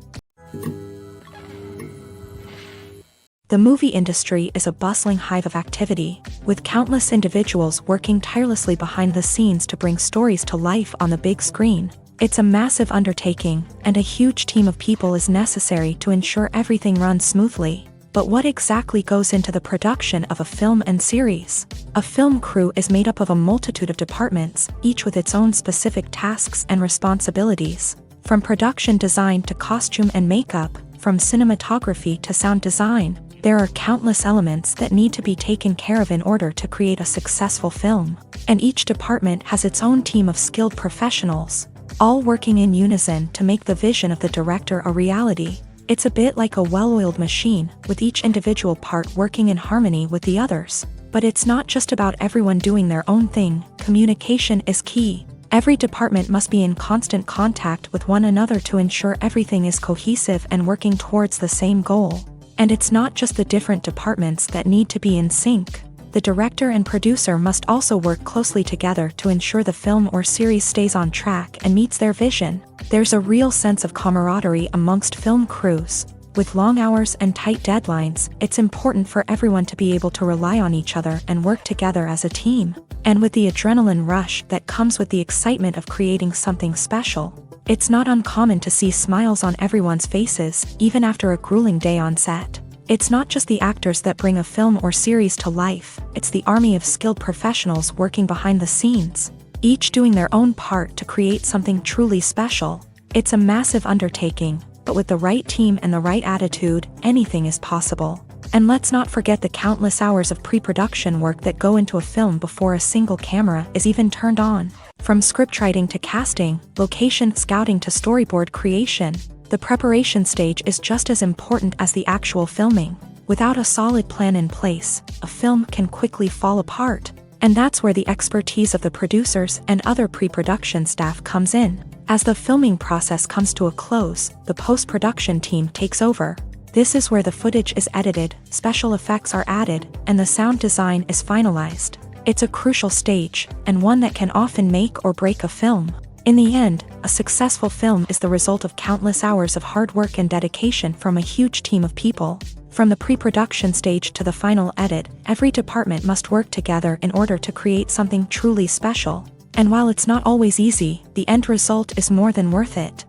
The movie industry is a bustling hive of activity, with countless individuals working tirelessly behind the scenes to bring stories to life on the big screen. It's a massive undertaking, and a huge team of people is necessary to ensure everything runs smoothly. But what exactly goes into the production of a film and series? A film crew is made up of a multitude of departments, each with its own specific tasks and responsibilities. From production design to costume and makeup, from cinematography to sound design, There are countless elements that need to be taken care of in order to create a successful film. And each department has its own team of skilled professionals, all working in unison to make the vision of the director a reality. It's a bit like a well-oiled machine, with each individual part working in harmony with the others. But it's not just about everyone doing their own thing. Communication is key. Every department must be in constant contact with one another to ensure everything is cohesive and working towards the same goal. And it's not just the different departments that need to be in sync. The director and producer must also work closely together to ensure the film or series stays on track and meets their vision. There's a real sense of camaraderie amongst film crews. With long hours and tight deadlines, it's important for everyone to be able to rely on each other and work together as a team. And with the adrenaline rush that comes with the excitement of creating something special, it's not uncommon to see smiles on everyone's faces, even after a grueling day on set. It's not just the actors that bring a film or series to life, it's the army of skilled professionals working behind the scenes, each doing their own part to create something truly special. It's a massive undertaking, but with the right team and the right attitude, anything is possible. And let's not forget the countless hours of pre-production work that go into a film before a single camera is even turned on. From scriptwriting to casting, location scouting to storyboard creation, the preparation stage is just as important as the actual filming. Without a solid plan in place, a film can quickly fall apart. And that's where the expertise of the producers and other pre-production staff comes in. As the filming process comes to a close, the post-production team takes over. This is where the footage is edited, special effects are added, and the sound design is finalized. It's a crucial stage, and one that can often make or break a film. In the end, a successful film is the result of countless hours of hard work and dedication from a huge team of people. From the pre-production stage to the final edit, every department must work together in order to create something truly special. And while it's not always easy, the end result is more than worth it.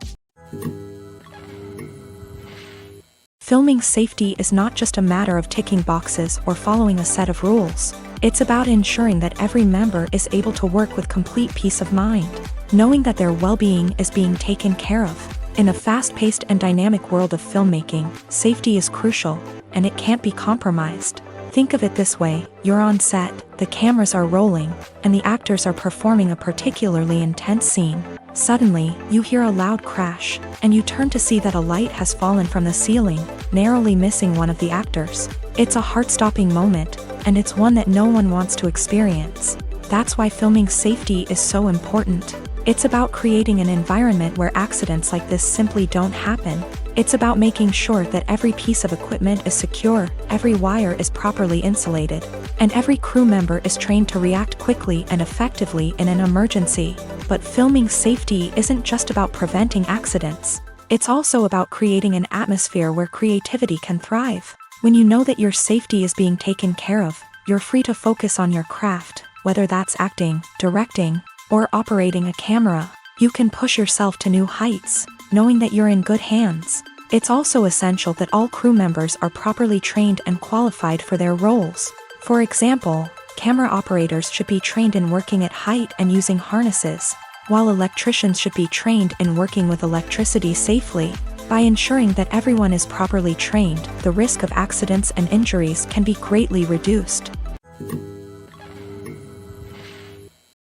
Filming safety is not just a matter of ticking boxes or following a set of rules. It's about ensuring that every member is able to work with complete peace of mind, knowing that their well-being is being taken care of. In a fast-paced and dynamic world of filmmaking, safety is crucial, and it can't be compromised. Think of it this way: you're on set, the cameras are rolling, and the actors are performing a particularly intense scene. Suddenly, you hear a loud crash, and you turn to see that a light has fallen from the ceiling, narrowly missing one of the actors. It's a heart-stopping moment, and it's one that no one wants to experience. That's why filming safety is so important. It's about creating an environment where accidents like this simply don't happen. It's about making sure that every piece of equipment is secure, every wire is properly insulated, and every crew member is trained to react quickly and effectively in an emergency. But filming safety isn't just about preventing accidents. It's also about creating an atmosphere where creativity can thrive. When you know that your safety is being taken care of, you're free to focus on your craft, whether that's acting, directing, or operating a camera. You can push yourself to new heights, knowing that you're in good hands. It's also essential that all crew members are properly trained and qualified for their roles. For example, camera operators should be trained in working at height and using harnesses, while electricians should be trained in working with electricity safely. By ensuring that everyone is properly trained, the risk of accidents and injuries can be greatly reduced.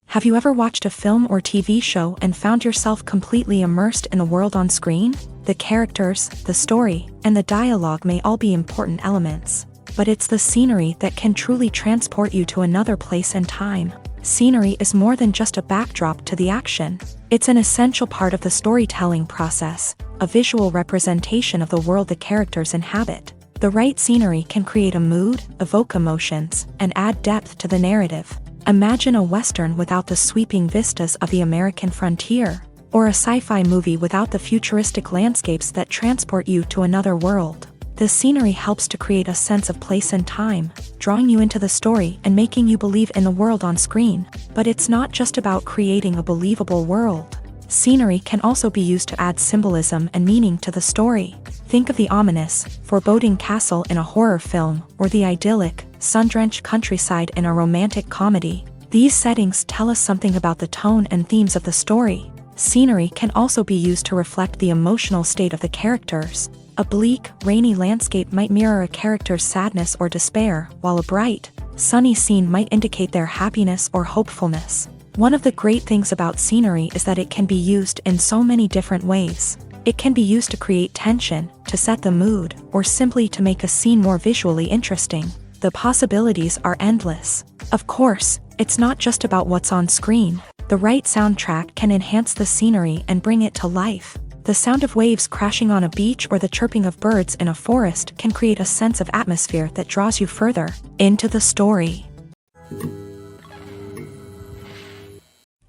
Have you ever watched a film or TV show and found yourself completely immersed in the world on screen? The characters, the story, and the dialogue may all be important elements, but it's the scenery that can truly transport you to another place and time. Scenery is more than just a backdrop to the action. It's an essential part of the storytelling process, a visual representation of the world the characters inhabit. The right scenery can create a mood, evoke emotions, and add depth to the narrative. Imagine a Western without the sweeping vistas of the American frontier, or a sci-fi movie without the futuristic landscapes that transport you to another world. The scenery helps to create a sense of place and time, drawing you into the story and making you believe in the world on screen. But it's not just about creating a believable world. Scenery can also be used to add symbolism and meaning to the story. Think of the ominous, foreboding castle in a horror film, or the idyllic, sun-drenched countryside in a romantic comedy. These settings tell us something about the tone and themes of the story. Scenery can also be used to reflect the emotional state of the characters. A bleak, rainy landscape might mirror a character's sadness or despair, while a bright, sunny scene might indicate their happiness or hopefulness. One of the great things about scenery is that it can be used in so many different ways. It can be used to create tension, to set the mood, or simply to make a scene more visually interesting. The possibilities are endless. Of course, it's not just about what's on screen. The right soundtrack can enhance the scenery and bring it to life. The sound of waves crashing on a beach or the chirping of birds in a forest can create a sense of atmosphere that draws you further into the story.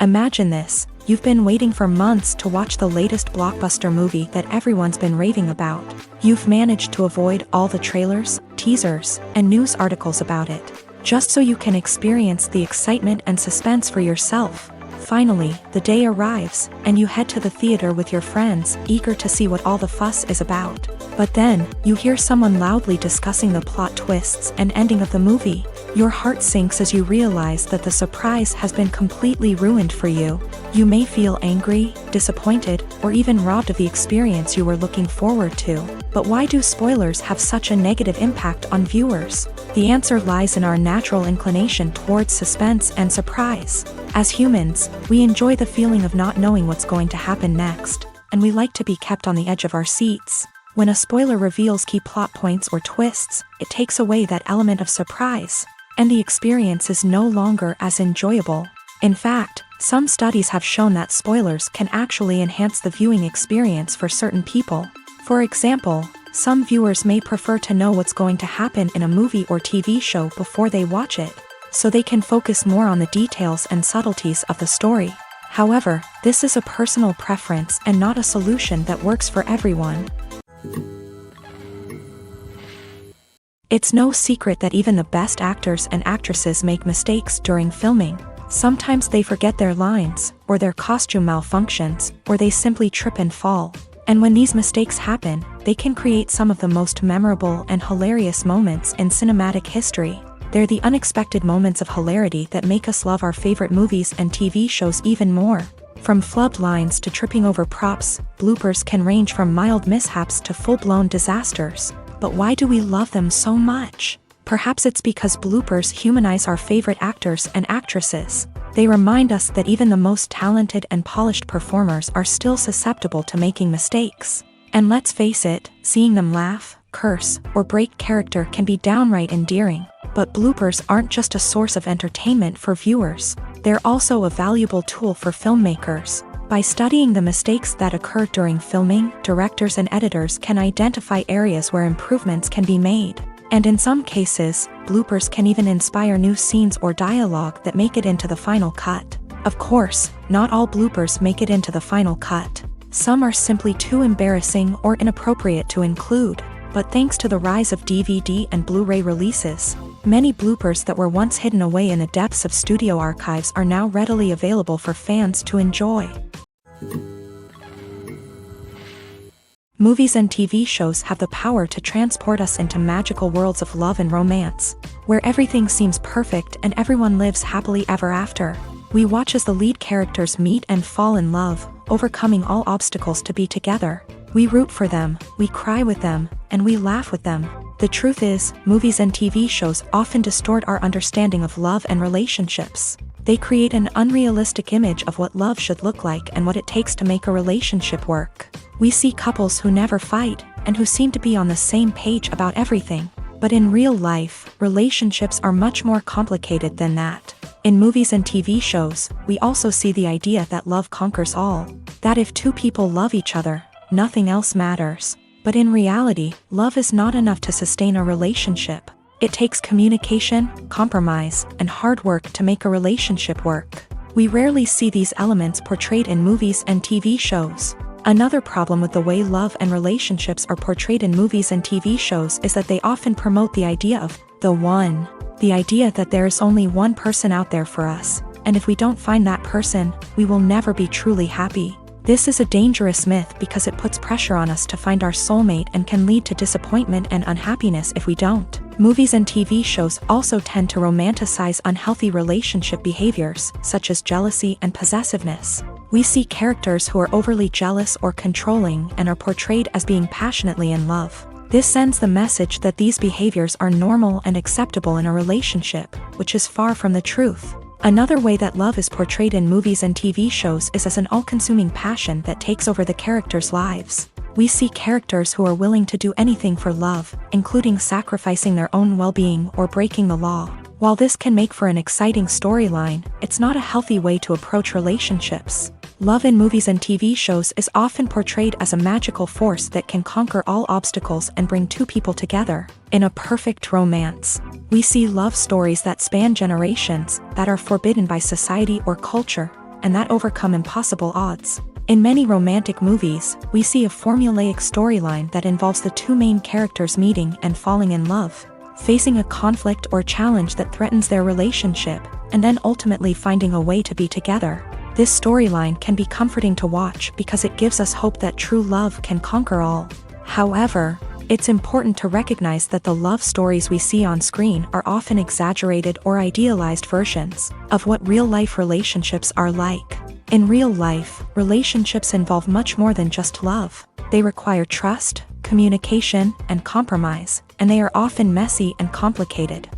Imagine this: you've been waiting for months to watch the latest blockbuster movie that everyone's been raving about. You've managed to avoid all the trailers, teasers, and news articles about it, just so you can experience the excitement and suspense for yourself. Finally, the day arrives, and you head to the theater with your friends, eager to see what all the fuss is about. But then, you hear someone loudly discussing the plot twists and ending of the movie. Your heart sinks as you realize that the surprise has been completely ruined for you. You may feel angry, disappointed, or even robbed of the experience you were looking forward to. But why do spoilers have such a negative impact on viewers? The answer lies in our natural inclination towards suspense and surprise. As humans, we enjoy the feeling of not knowing what's going to happen next, and we like to be kept on the edge of our seats. When a spoiler reveals key plot points or twists, it takes away that element of surprise, and the experience is no longer as enjoyable. In fact, some studies have shown that spoilers can actually enhance the viewing experience for certain people. For example, some viewers may prefer to know what's going to happen in a movie or TV show before they watch it, so they can focus more on the details and subtleties of the story. However, this is a personal preference and not a solution that works for everyone. It's no secret that even the best actors and actresses make mistakes during filming. Sometimes they forget their lines, or their costume malfunctions, or they simply trip and fall. And when these mistakes happen, they can create some of the most memorable and hilarious moments in cinematic history. They're the unexpected moments of hilarity that make us love our favorite movies and TV shows even more. From flubbed lines to tripping over props, bloopers can range from mild mishaps to full-blown disasters. But why do we love them so much? Perhaps it's because bloopers humanize our favorite actors and actresses. They remind us that even the most talented and polished performers are still susceptible to making mistakes. And let's face it, seeing them laugh, curse, or break character can be downright endearing. But bloopers aren't just a source of entertainment for viewers. They're also a valuable tool for filmmakers. By studying the mistakes that occur during filming, directors and editors can identify areas where improvements can be made. And in some cases, bloopers can even inspire new scenes or dialogue that make it into the final cut. Of course, not all bloopers make it into the final cut. Some are simply too embarrassing or inappropriate to include. But thanks to the rise of DVD and Blu-ray releases, many bloopers that were once hidden away in the depths of studio archives are now readily available for fans to enjoy. Movies and TV shows have the power to transport us into magical worlds of love and romance, where everything seems perfect and everyone lives happily ever after. We watch as the lead characters meet and fall in love, overcoming all obstacles to be together. We root for them, we cry with them, and we laugh with them. The truth is, movies and TV shows often distort our understanding of love and relationships. They create an unrealistic image of what love should look like and what it takes to make a relationship work. We see couples who never fight, and who seem to be on the same page about everything. But in real life, relationships are much more complicated than that. In movies and TV shows, we also see the idea that love conquers all. That if two people love each other, nothing else matters. But in reality, love is not enough to sustain a relationship. It takes communication, compromise, and hard work to make a relationship work. We rarely see these elements portrayed in movies and TV shows. Another problem with the way love and relationships are portrayed in movies and TV shows is that they often promote the idea of the one. The idea that there is only one person out there for us, and if we don't find that person, we will never be truly happy. This is a dangerous myth because it puts pressure on us to find our soulmate and can lead to disappointment and unhappiness if we don't. Movies and TV shows also tend to romanticize unhealthy relationship behaviors, such as jealousy and possessiveness. We see characters who are overly jealous or controlling and are portrayed as being passionately in love. This sends the message that these behaviors are normal and acceptable in a relationship, which is far from the truth. Another way that love is portrayed in movies and TV shows is as an all-consuming passion that takes over the characters' lives. We see characters who are willing to do anything for love, including sacrificing their own well-being or breaking the law. While this can make for an exciting storyline, it's not a healthy way to approach relationships. Love in movies and TV shows is often portrayed as a magical force that can conquer all obstacles and bring two people together. In a perfect romance, we see love stories that span generations, that are forbidden by society or culture, and that overcome impossible odds. In many romantic movies, we see a formulaic storyline that involves the two main characters meeting and falling in love, facing a conflict or challenge that threatens their relationship, and then ultimately finding a way to be together. This storyline can be comforting to watch because it gives us hope that true love can conquer all. However, it's important to recognize that the love stories we see on screen are often exaggerated or idealized versions of what real-life relationships are like. In real life, relationships involve much more than just love. They require trust, communication, and compromise, and they are often messy and complicated.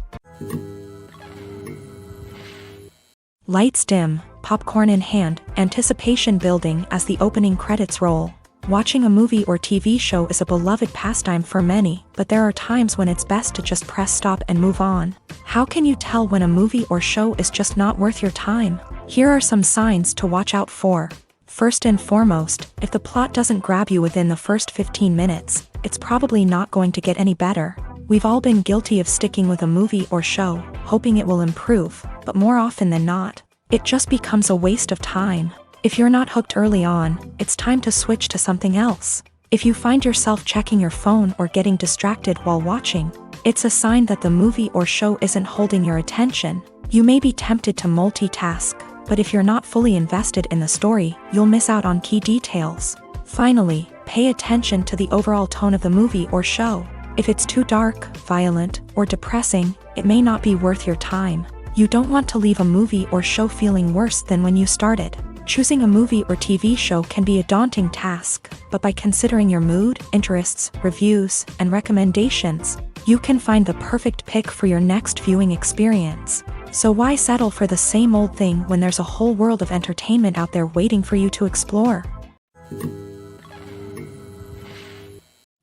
Lights dim, popcorn in hand, anticipation building as the opening credits roll. Watching a movie or TV show is a beloved pastime for many, but there are times when it's best to just press stop and move on. How can you tell when a movie or show is just not worth your time? Here are some signs to watch out for. First and foremost, if the plot doesn't grab you within the first 15 minutes, it's probably not going to get any better. We've all been guilty of sticking with a movie or show, hoping it will improve, but more often than not, it just becomes a waste of time. If you're not hooked early on, it's time to switch to something else. If you find yourself checking your phone or getting distracted while watching, it's a sign that the movie or show isn't holding your attention. You may be tempted to multitask, but if you're not fully invested in the story, you'll miss out on key details. Finally, pay attention to the overall tone of the movie or show. If it's too dark, violent, or depressing, it may not be worth your time. You don't want to leave a movie or show feeling worse than when you started. Choosing a movie or TV show can be a daunting task, but by considering your mood, interests, reviews, and recommendations, you can find the perfect pick for your next viewing experience. So why settle for the same old thing when there's a whole world of entertainment out there waiting for you to explore?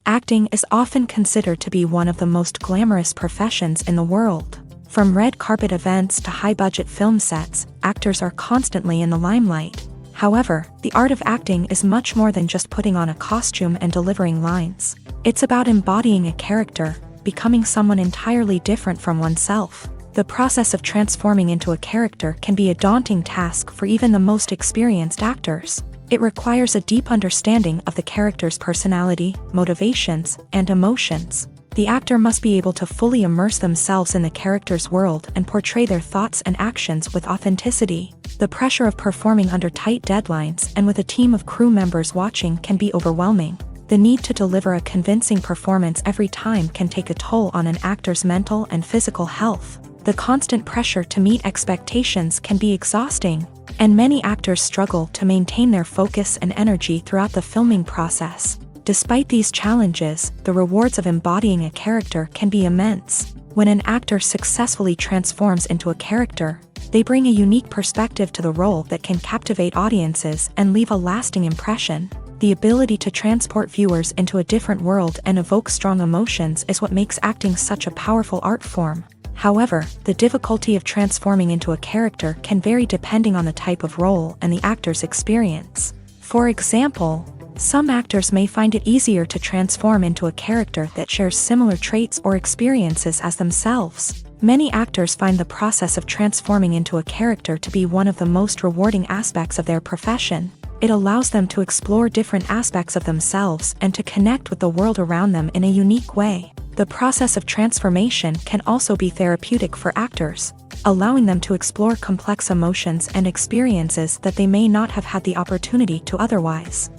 Acting is often considered to be one of the most glamorous professions in the world. From red carpet events to high-budget film sets, actors are constantly in the limelight. However, the art of acting is much more than just putting on a costume and delivering lines. It's about embodying a character, becoming someone entirely different from oneself. The process of transforming into a character can be a daunting task for even the most experienced actors. It requires a deep understanding of the character's personality, motivations, and emotions. The actor must be able to fully immerse themselves in the character's world and portray their thoughts and actions with authenticity. The pressure of performing under tight deadlines and with a team of crew members watching can be overwhelming. The need to deliver a convincing performance every time can take a toll on an actor's mental and physical health. The constant pressure to meet expectations can be exhausting, and many actors struggle to maintain their focus and energy throughout the filming process. Despite these challenges, the rewards of embodying a character can be immense. When an actor successfully transforms into a character, they bring a unique perspective to the role that can captivate audiences and leave a lasting impression. The ability to transport viewers into a different world and evoke strong emotions is what makes acting such a powerful art form. However, the difficulty of transforming into a character can vary depending on the type of role and the actor's experience. For example, some actors may find it easier to transform into a character that shares similar traits or experiences as themselves. Many actors find the process of transforming into a character to be one of the most rewarding aspects of their profession. It allows them to explore different aspects of themselves and to connect with the world around them in a unique way. The process of transformation can also be therapeutic for actors, allowing them to explore complex emotions and experiences that they may not have had the opportunity to otherwise.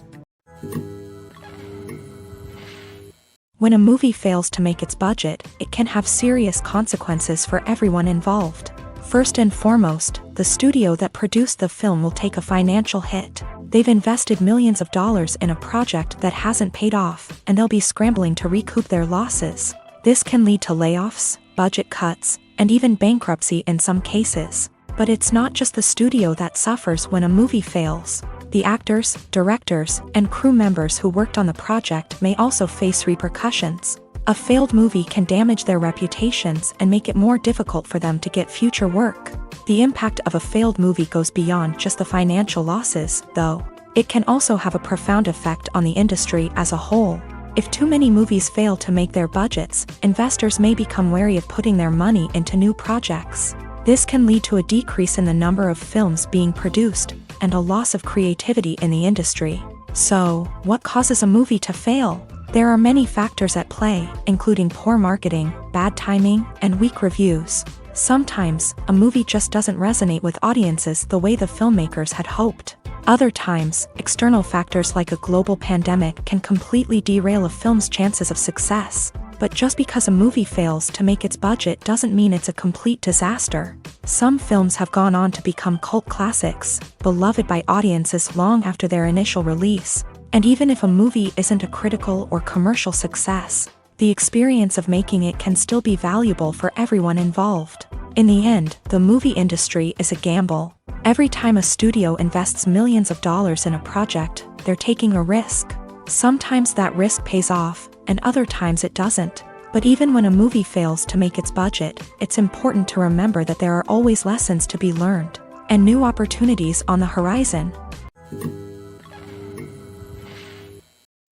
When a movie fails to make its budget, it can have serious consequences for everyone involved. First and foremost, the studio that produced the film will take a financial hit. They've invested millions of dollars in a project that hasn't paid off, and they'll be scrambling to recoup their losses. This can lead to layoffs, budget cuts, and even bankruptcy in some cases. But it's not just the studio that suffers when a movie fails. The actors, directors, and crew members who worked on the project may also face repercussions. A failed movie can damage their reputations and make it more difficult for them to get future work. The impact of a failed movie goes beyond just the financial losses, though. It can also have a profound effect on the industry as a whole. If too many movies fail to make their budgets, investors may become wary of putting their money into new projects. This can lead to a decrease in the number of films being produced, and a loss of creativity in the industry. So, what causes a movie to fail? There are many factors at play, including poor marketing, bad timing, and weak reviews. Sometimes, a movie just doesn't resonate with audiences the way the filmmakers had hoped. Other times, external factors like a global pandemic can completely derail a film's chances of success. But just because a movie fails to make its budget doesn't mean it's a complete disaster. Some films have gone on to become cult classics, beloved by audiences long after their initial release. And even if a movie isn't a critical or commercial success, the experience of making it can still be valuable for everyone involved. In the end, the movie industry is a gamble. Every time a studio invests millions of dollars in a project, they're taking a risk. Sometimes that risk pays off, and other times it doesn't. But even when a movie fails to make its budget, it's important to remember that there are always lessons to be learned, and new opportunities on the horizon.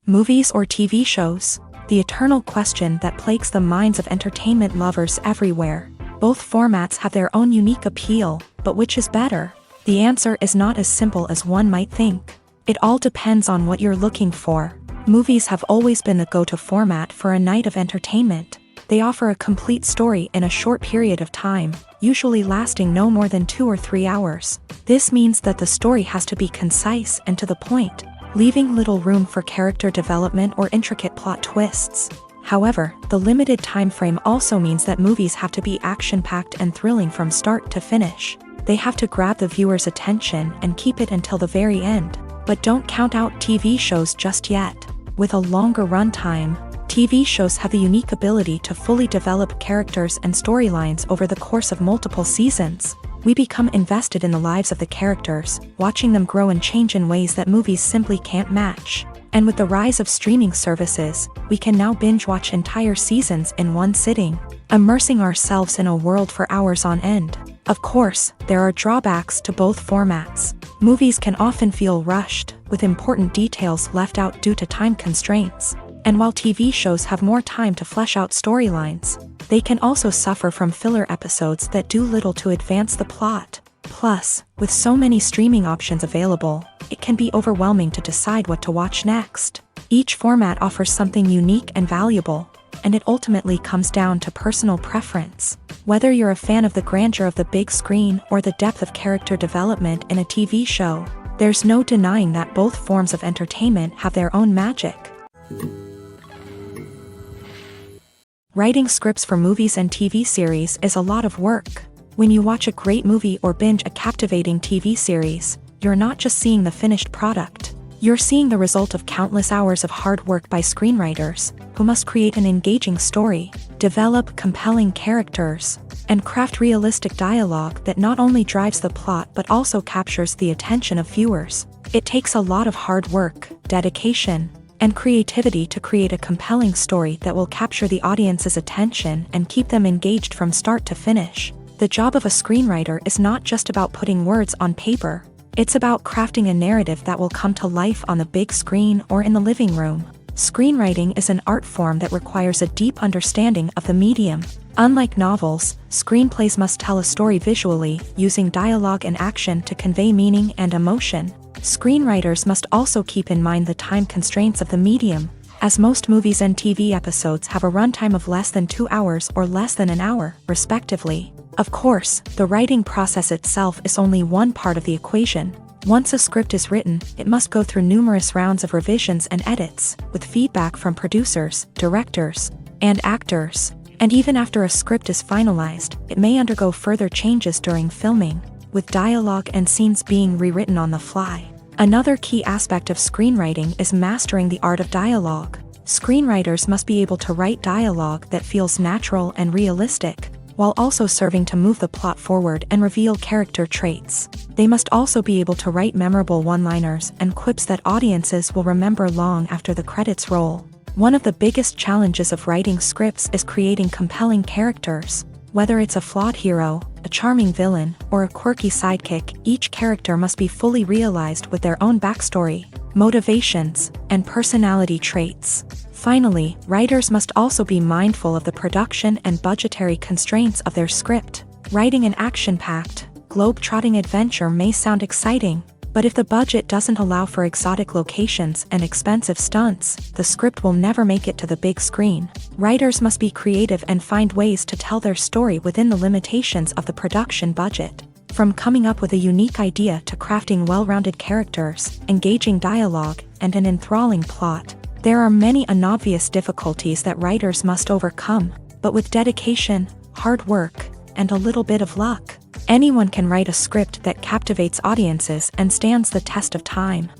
Movies or TV shows? The eternal question that plagues the minds of entertainment lovers everywhere. Both formats have their own unique appeal, but which is better? The answer is not as simple as one might think. It all depends on what you're looking for. Movies have always been the go-to format for a night of entertainment. They offer a complete story in a short period of time, usually lasting no more than 2 or 3 hours. This means that the story has to be concise and to the point, leaving little room for character development or intricate plot twists. However, the limited time frame also means that movies have to be action-packed and thrilling from start to finish. They have to grab the viewer's attention and keep it until the very end. But don't count out TV shows just yet. With a longer runtime, TV shows have the unique ability to fully develop characters and storylines over the course of multiple seasons. We become invested in the lives of the characters, watching them grow and change in ways that movies simply can't match. And with the rise of streaming services, we can now binge-watch entire seasons in one sitting, immersing ourselves in a world for hours on end. Of course, there are drawbacks to both formats. Movies can often feel rushed, with important details left out due to time constraints. And while TV shows have more time to flesh out storylines, they can also suffer from filler episodes that do little to advance the plot. Plus, with so many streaming options available, it can be overwhelming to decide what to watch next. Each format offers something unique and valuable, and it ultimately comes down to personal preference. Whether you're a fan of the grandeur of the big screen or the depth of character development in a TV show, there's no denying that both forms of entertainment have their own magic. Writing scripts for movies and TV series is a lot of work. When you watch a great movie or binge a captivating TV series, you're not just seeing the finished product. You're seeing the result of countless hours of hard work by screenwriters, who must create an engaging story, develop compelling characters, and craft realistic dialogue that not only drives the plot but also captures the attention of viewers. It takes a lot of hard work, dedication, and creativity to create a compelling story that will capture the audience's attention and keep them engaged from start to finish. The job of a screenwriter is not just about putting words on paper. It's about crafting a narrative that will come to life on the big screen or in the living room. Screenwriting is an art form that requires a deep understanding of the medium. Unlike novels, screenplays must tell a story visually, using dialogue and action to convey meaning and emotion. Screenwriters must also keep in mind the time constraints of the medium, as most movies and TV episodes have a runtime of less than 2 hours or less than an hour, respectively. Of course, the writing process itself is only one part of the equation. Once a script is written, it must go through numerous rounds of revisions and edits, with feedback from producers, directors, and actors. And even after a script is finalized, it may undergo further changes during filming, with dialogue and scenes being rewritten on the fly. Another key aspect of screenwriting is mastering the art of dialogue. Screenwriters must be able to write dialogue that feels natural and realistic, while also serving to move the plot forward and reveal character traits. They must also be able to write memorable one-liners and quips that audiences will remember long after the credits roll. One of the biggest challenges of writing scripts is creating compelling characters. Whether it's a flawed hero, a charming villain, or a quirky sidekick, each character must be fully realized with their own backstory, motivations, and personality traits. Finally, writers must also be mindful of the production and budgetary constraints of their script. Writing an action-packed, globe-trotting adventure may sound exciting, but if the budget doesn't allow for exotic locations and expensive stunts, the script will never make it to the big screen. Writers must be creative and find ways to tell their story within the limitations of the production budget. From coming up with a unique idea to crafting well-rounded characters, engaging dialogue, and an enthralling plot, there are many unobvious difficulties that writers must overcome, but with dedication, hard work, and a little bit of luck, anyone can write a script that captivates audiences and stands the test of time.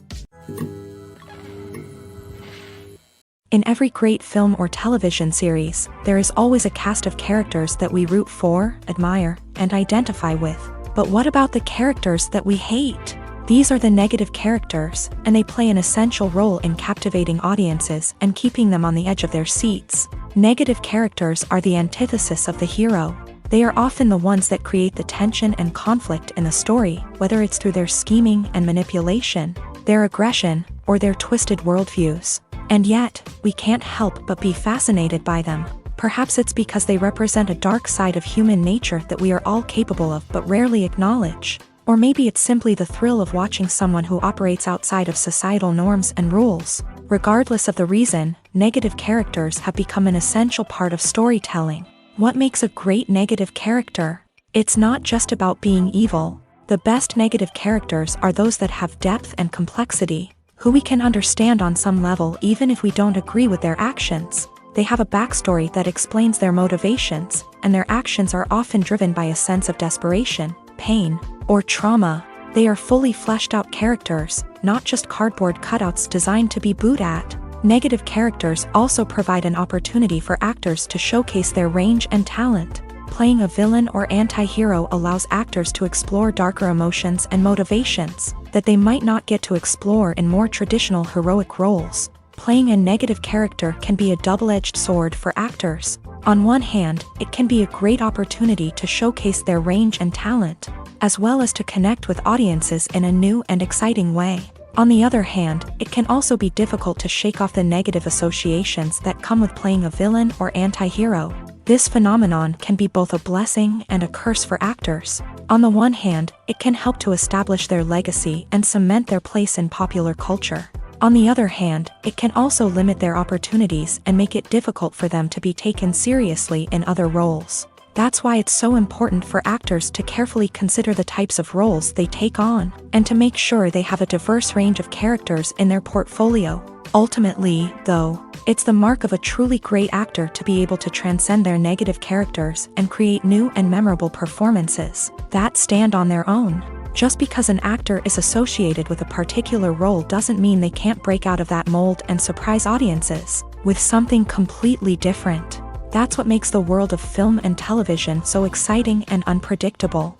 In every great film or television series, there is always a cast of characters that we root for, admire, and identify with. But what about the characters that we hate? These are the negative characters, and they play an essential role in captivating audiences and keeping them on the edge of their seats. Negative characters are the antithesis of the hero. They are often the ones that create the tension and conflict in the story, whether it's through their scheming and manipulation, their aggression, or their twisted worldviews. And yet, we can't help but be fascinated by them. Perhaps it's because they represent a dark side of human nature that we are all capable of but rarely acknowledge. Or maybe it's simply the thrill of watching someone who operates outside of societal norms and rules. Regardless of the reason, negative characters have become an essential part of storytelling. What makes a great negative character? It's not just about being evil. The best negative characters are those that have depth and complexity, who we can understand on some level even if we don't agree with their actions. They have a backstory that explains their motivations, and their actions are often driven by a sense of desperation, pain, or trauma. They are fully fleshed out characters, not just cardboard cutouts designed to be booed at. Negative characters also provide an opportunity for actors to showcase their range and talent. Playing a villain or anti-hero allows actors to explore darker emotions and motivations that they might not get to explore in more traditional heroic roles. Playing a negative character can be a double-edged sword for actors. On one hand, it can be a great opportunity to showcase their range and talent, as well as to connect with audiences in a new and exciting way. On the other hand, it can also be difficult to shake off the negative associations that come with playing a villain or anti-hero. This phenomenon can be both a blessing and a curse for actors. On the one hand, it can help to establish their legacy and cement their place in popular culture. On the other hand, it can also limit their opportunities and make it difficult for them to be taken seriously in other roles. That's why it's so important for actors to carefully consider the types of roles they take on, and to make sure they have a diverse range of characters in their portfolio. Ultimately, though, it's the mark of a truly great actor to be able to transcend their negative characters and create new and memorable performances that stand on their own. Just because an actor is associated with a particular role doesn't mean they can't break out of that mold and surprise audiences with something completely different. That's what makes the world of film and television so exciting and unpredictable.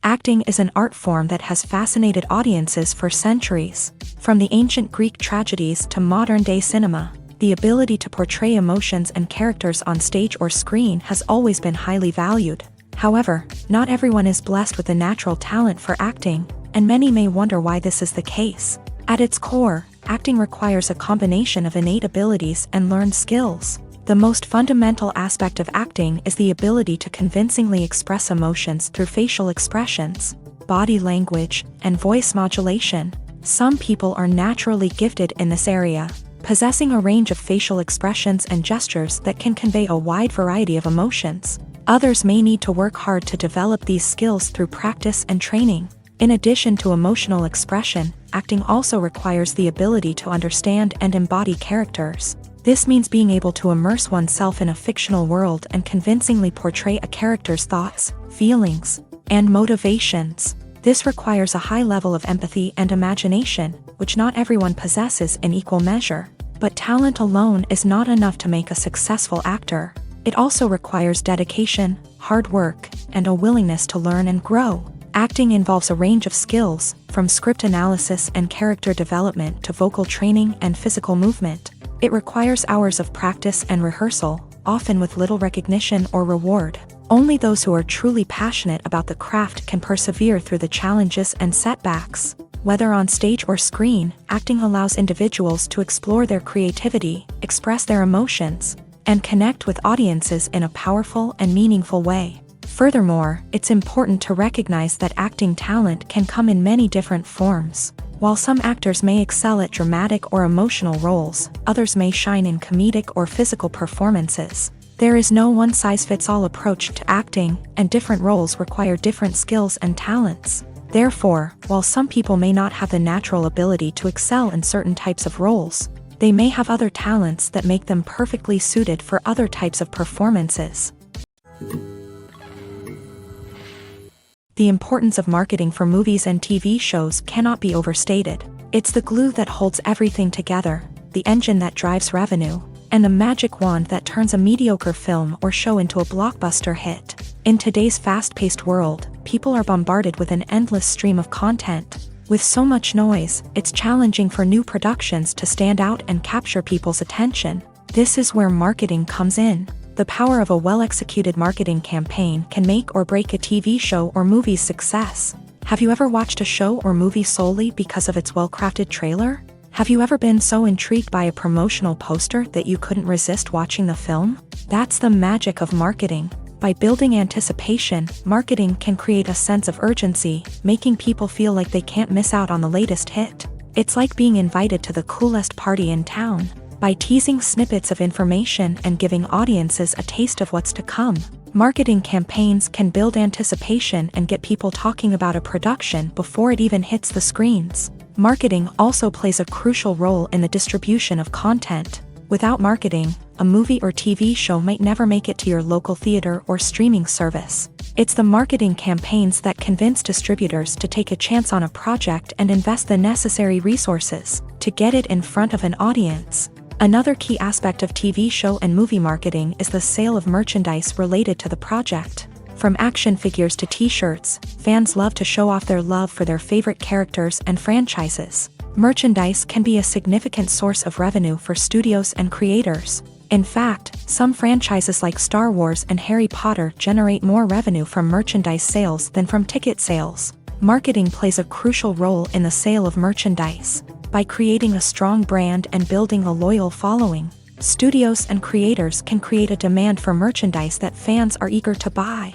Acting is an art form that has fascinated audiences for centuries. From the ancient Greek tragedies to modern-day cinema, the ability to portray emotions and characters on stage or screen has always been highly valued. However, not everyone is blessed with the natural talent for acting, and many may wonder why this is the case. At its core, acting requires a combination of innate abilities and learned skills. The most fundamental aspect of acting is the ability to convincingly express emotions through facial expressions, body language, and voice modulation. Some people are naturally gifted in this area, possessing a range of facial expressions and gestures that can convey a wide variety of emotions. Others may need to work hard to develop these skills through practice and training. In addition to emotional expression, acting also requires the ability to understand and embody characters. This means being able to immerse oneself in a fictional world and convincingly portray a character's thoughts, feelings, and motivations. This requires a high level of empathy and imagination, which not everyone possesses in equal measure. But talent alone is not enough to make a successful actor. It also requires dedication, hard work, and a willingness to learn and grow. Acting involves a range of skills, from script analysis and character development to vocal training and physical movement. It requires hours of practice and rehearsal, often with little recognition or reward. Only those who are truly passionate about the craft can persevere through the challenges and setbacks. Whether on stage or screen, acting allows individuals to explore their creativity, express their emotions, and connect with audiences in a powerful and meaningful way. Furthermore, it's important to recognize that acting talent can come in many different forms. While some actors may excel at dramatic or emotional roles, others may shine in comedic or physical performances. There is no one-size-fits-all approach to acting, and different roles require different skills and talents. Therefore, while some people may not have the natural ability to excel in certain types of roles, they may have other talents that make them perfectly suited for other types of performances. The importance of marketing for movies and TV shows cannot be overstated. It's the glue that holds everything together, the engine that drives revenue, and the magic wand that turns a mediocre film or show into a blockbuster hit. In today's fast-paced world, people are bombarded with an endless stream of content. With so much noise, it's challenging for new productions to stand out and capture people's attention. This is where marketing comes in. The power of a well-executed marketing campaign can make or break a TV show or movie's success. Have you ever watched a show or movie solely because of its well-crafted trailer? Have you ever been so intrigued by a promotional poster that you couldn't resist watching the film? That's the magic of marketing. By building anticipation, marketing can create a sense of urgency, making people feel like they can't miss out on the latest hit. It's like being invited to the coolest party in town. By teasing snippets of information and giving audiences a taste of what's to come, marketing campaigns can build anticipation and get people talking about a production before it even hits the screens. Marketing also plays a crucial role in the distribution of content. Without marketing, a movie or TV show might never make it to your local theater or streaming service. It's the marketing campaigns that convince distributors to take a chance on a project and invest the necessary resources to get it in front of an audience. Another key aspect of TV show and movie marketing is the sale of merchandise related to the project. From action figures to t-shirts, fans love to show off their love for their favorite characters and franchises. Merchandise can be a significant source of revenue for studios and creators. In fact, some franchises like Star Wars and Harry Potter generate more revenue from merchandise sales than from ticket sales. Marketing plays a crucial role in the sale of merchandise. By creating a strong brand and building a loyal following, studios and creators can create a demand for merchandise that fans are eager to buy.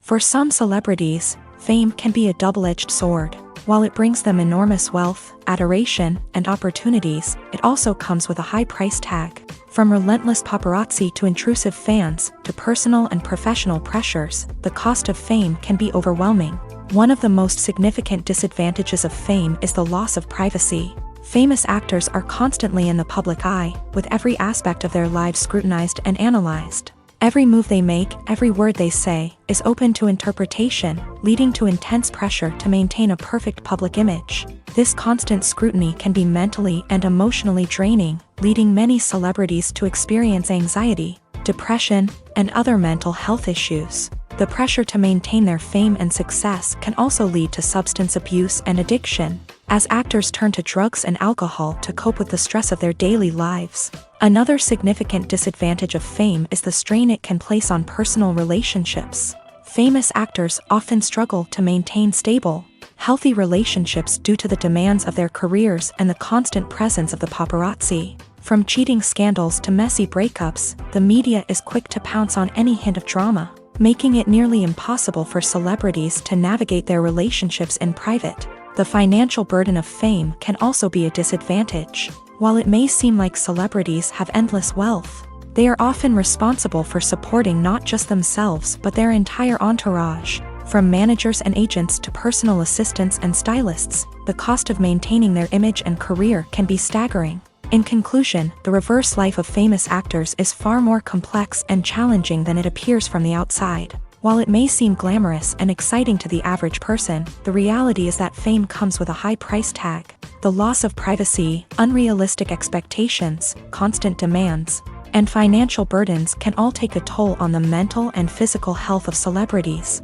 For some celebrities, fame can be a double-edged sword. While it brings them enormous wealth, adoration, and opportunities, it also comes with a high price tag. From relentless paparazzi to intrusive fans, to personal and professional pressures, the cost of fame can be overwhelming. One of the most significant disadvantages of fame is the loss of privacy. Famous actors are constantly in the public eye, with every aspect of their lives scrutinized and analyzed. Every move they make, every word they say, is open to interpretation, leading to intense pressure to maintain a perfect public image. This constant scrutiny can be mentally and emotionally draining, leading many celebrities to experience anxiety, depression, and other mental health issues. The pressure to maintain their fame and success can also lead to substance abuse and addiction, as actors turn to drugs and alcohol to cope with the stress of their daily lives. Another significant disadvantage of fame is the strain it can place on personal relationships. Famous actors often struggle to maintain stable, healthy relationships due to the demands of their careers and the constant presence of the paparazzi. From cheating scandals to messy breakups, the media is quick to pounce on any hint of drama, making it nearly impossible for celebrities to navigate their relationships in private. The financial burden of fame can also be a disadvantage. While it may seem like celebrities have endless wealth, they are often responsible for supporting not just themselves but their entire entourage. From managers and agents to personal assistants and stylists, the cost of maintaining their image and career can be staggering. In conclusion, the reverse life of famous actors is far more complex and challenging than it appears from the outside. While it may seem glamorous and exciting to the average person, the reality is that fame comes with a high price tag. The loss of privacy, unrealistic expectations, constant demands, and financial burdens can all take a toll on the mental and physical health of celebrities.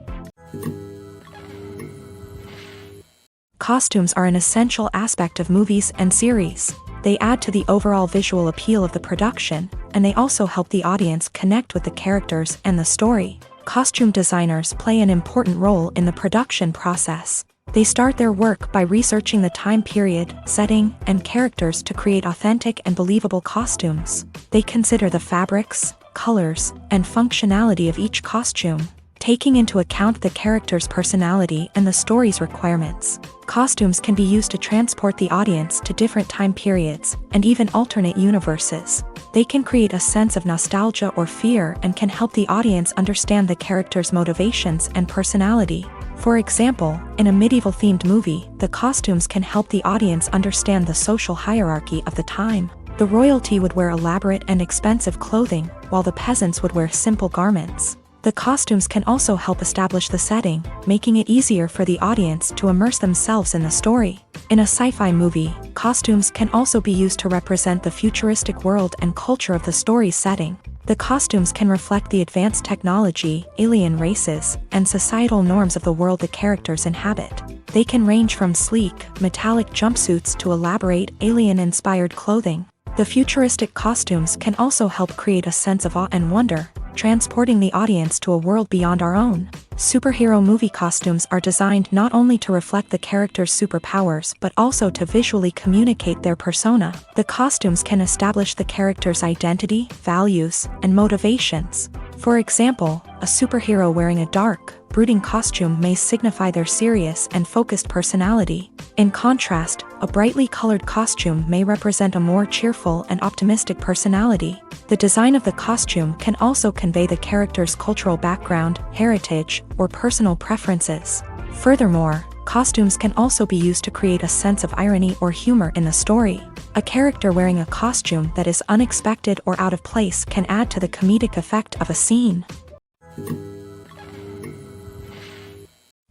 Costumes are an essential aspect of movies and series. They add to the overall visual appeal of the production, and they also help the audience connect with the characters and the story. Costume designers play an important role in the production process. They start their work by researching the time period, setting, and characters to create authentic and believable costumes. They consider the fabrics, colors, and functionality of each costume, taking into account the character's personality and the story's requirements. Costumes can be used to transport the audience to different time periods and even alternate universes. They can create a sense of nostalgia or fear and can help the audience understand the character's motivations and personality. For example, in a medieval-themed movie, the costumes can help the audience understand the social hierarchy of the time. The royalty would wear elaborate and expensive clothing, while the peasants would wear simple garments. The costumes can also help establish the setting, making it easier for the audience to immerse themselves in the story. In a sci-fi movie, costumes can also be used to represent the futuristic world and culture of the story's setting. The costumes can reflect the advanced technology, alien races, and societal norms of the world the characters inhabit. They can range from sleek, metallic jumpsuits to elaborate, alien-inspired clothing. The futuristic costumes can also help create a sense of awe and wonder, transporting the audience to a world beyond our own. Superhero movie costumes are designed not only to reflect the character's superpowers but also to visually communicate their persona. The costumes can establish the character's identity, values, and motivations. For example, a superhero wearing a dark, brooding costume may signify their serious and focused personality. In contrast, a brightly colored costume may represent a more cheerful and optimistic personality. The design of the costume can also convey the character's cultural background, heritage, or personal preferences. Furthermore, costumes can also be used to create a sense of irony or humor in the story. A character wearing a costume that is unexpected or out of place can add to the comedic effect of a scene.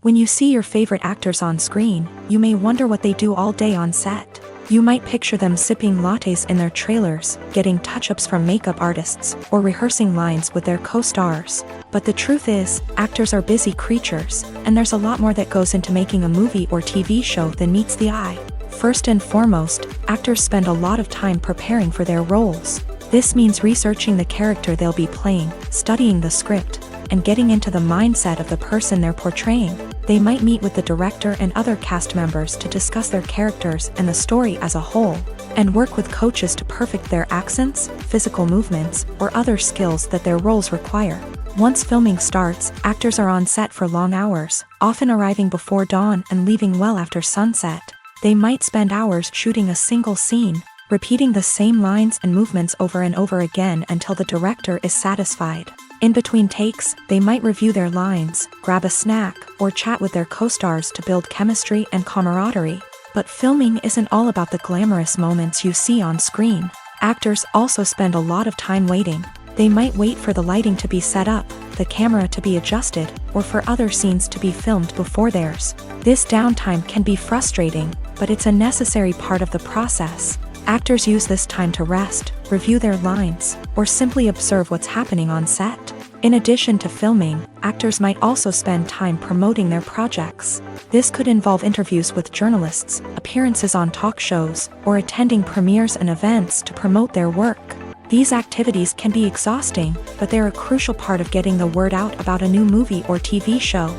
When you see your favorite actors on screen, you may wonder what they do all day on set. You might picture them sipping lattes in their trailers, getting touch-ups from makeup artists, or rehearsing lines with their co-stars. But the truth is, actors are busy creatures, and there's a lot more that goes into making a movie or TV show than meets the eye. First and foremost, actors spend a lot of time preparing for their roles. This means researching the character they'll be playing, studying the script, and getting into the mindset of the person they're portraying. They might meet with the director and other cast members to discuss their characters and the story as a whole, and work with coaches to perfect their accents, physical movements, or other skills that their roles require. Once filming starts, actors are on set for long hours, often arriving before dawn and leaving well after sunset. They might spend hours shooting a single scene, repeating the same lines and movements over and over again until the director is satisfied. In between takes, they might review their lines, grab a snack, or chat with their co-stars to build chemistry and camaraderie. But filming isn't all about the glamorous moments you see on screen. Actors also spend a lot of time waiting. They might wait for the lighting to be set up, the camera to be adjusted, or for other scenes to be filmed before theirs. This downtime can be frustrating, but it's a necessary part of the process. Actors use this time to rest, review their lines, or simply observe what's happening on set. In addition to filming, actors might also spend time promoting their projects. This could involve interviews with journalists, appearances on talk shows, or attending premieres and events to promote their work. These activities can be exhausting, but they're a crucial part of getting the word out about a new movie or TV show.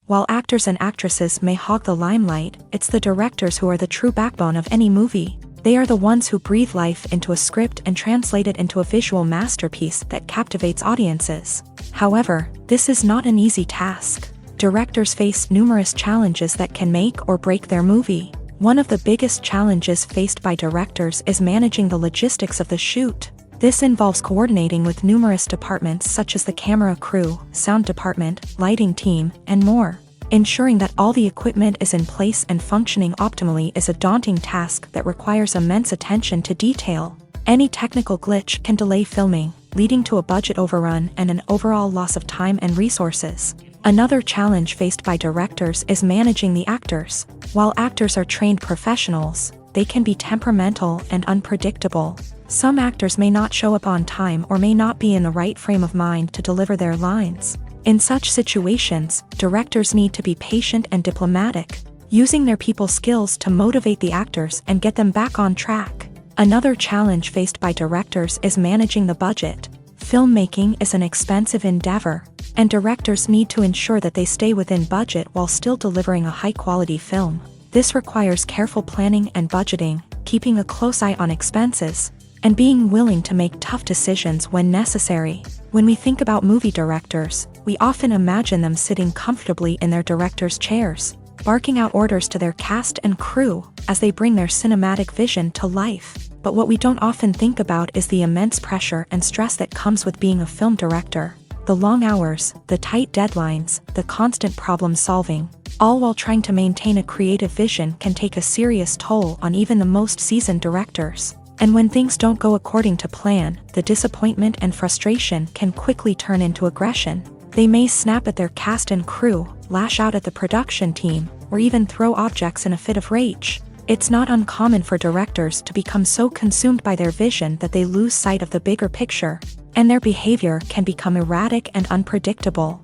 While actors and actresses may hog the limelight, it's the directors who are the true backbone of any movie. They are the ones who breathe life into a script and translate it into a visual masterpiece that captivates audiences. However, this is not an easy task. Directors face numerous challenges that can make or break their movie. One of the biggest challenges faced by directors is managing the logistics of the shoot. This involves coordinating with numerous departments such as the camera crew, sound department, lighting team, and more. Ensuring that all the equipment is in place and functioning optimally is a daunting task that requires immense attention to detail. Any technical glitch can delay filming, leading to a budget overrun and an overall loss of time and resources. Another challenge faced by directors is managing the actors. While actors are trained professionals, they can be temperamental and unpredictable. Some actors may not show up on time or may not be in the right frame of mind to deliver their lines. In such situations, directors need to be patient and diplomatic, using their people skills to motivate the actors and get them back on track. Another challenge faced by directors is managing the budget. Filmmaking is an expensive endeavor, and directors need to ensure that they stay within budget while still delivering a high-quality film. This requires careful planning and budgeting, keeping a close eye on expenses, and being willing to make tough decisions when necessary. When we think about movie directors, we often imagine them sitting comfortably in their director's chairs, barking out orders to their cast and crew as they bring their cinematic vision to life. But what we don't often think about is the immense pressure and stress that comes with being a film director. The long hours, the tight deadlines, the constant problem solving, all while trying to maintain a creative vision can take a serious toll on even the most seasoned directors. And when things don't go according to plan, the disappointment and frustration can quickly turn into aggression. They may snap at their cast and crew, lash out at the production team, or even throw objects in a fit of rage. It's not uncommon for directors to become so consumed by their vision that they lose sight of the bigger picture, and their behavior can become erratic and unpredictable.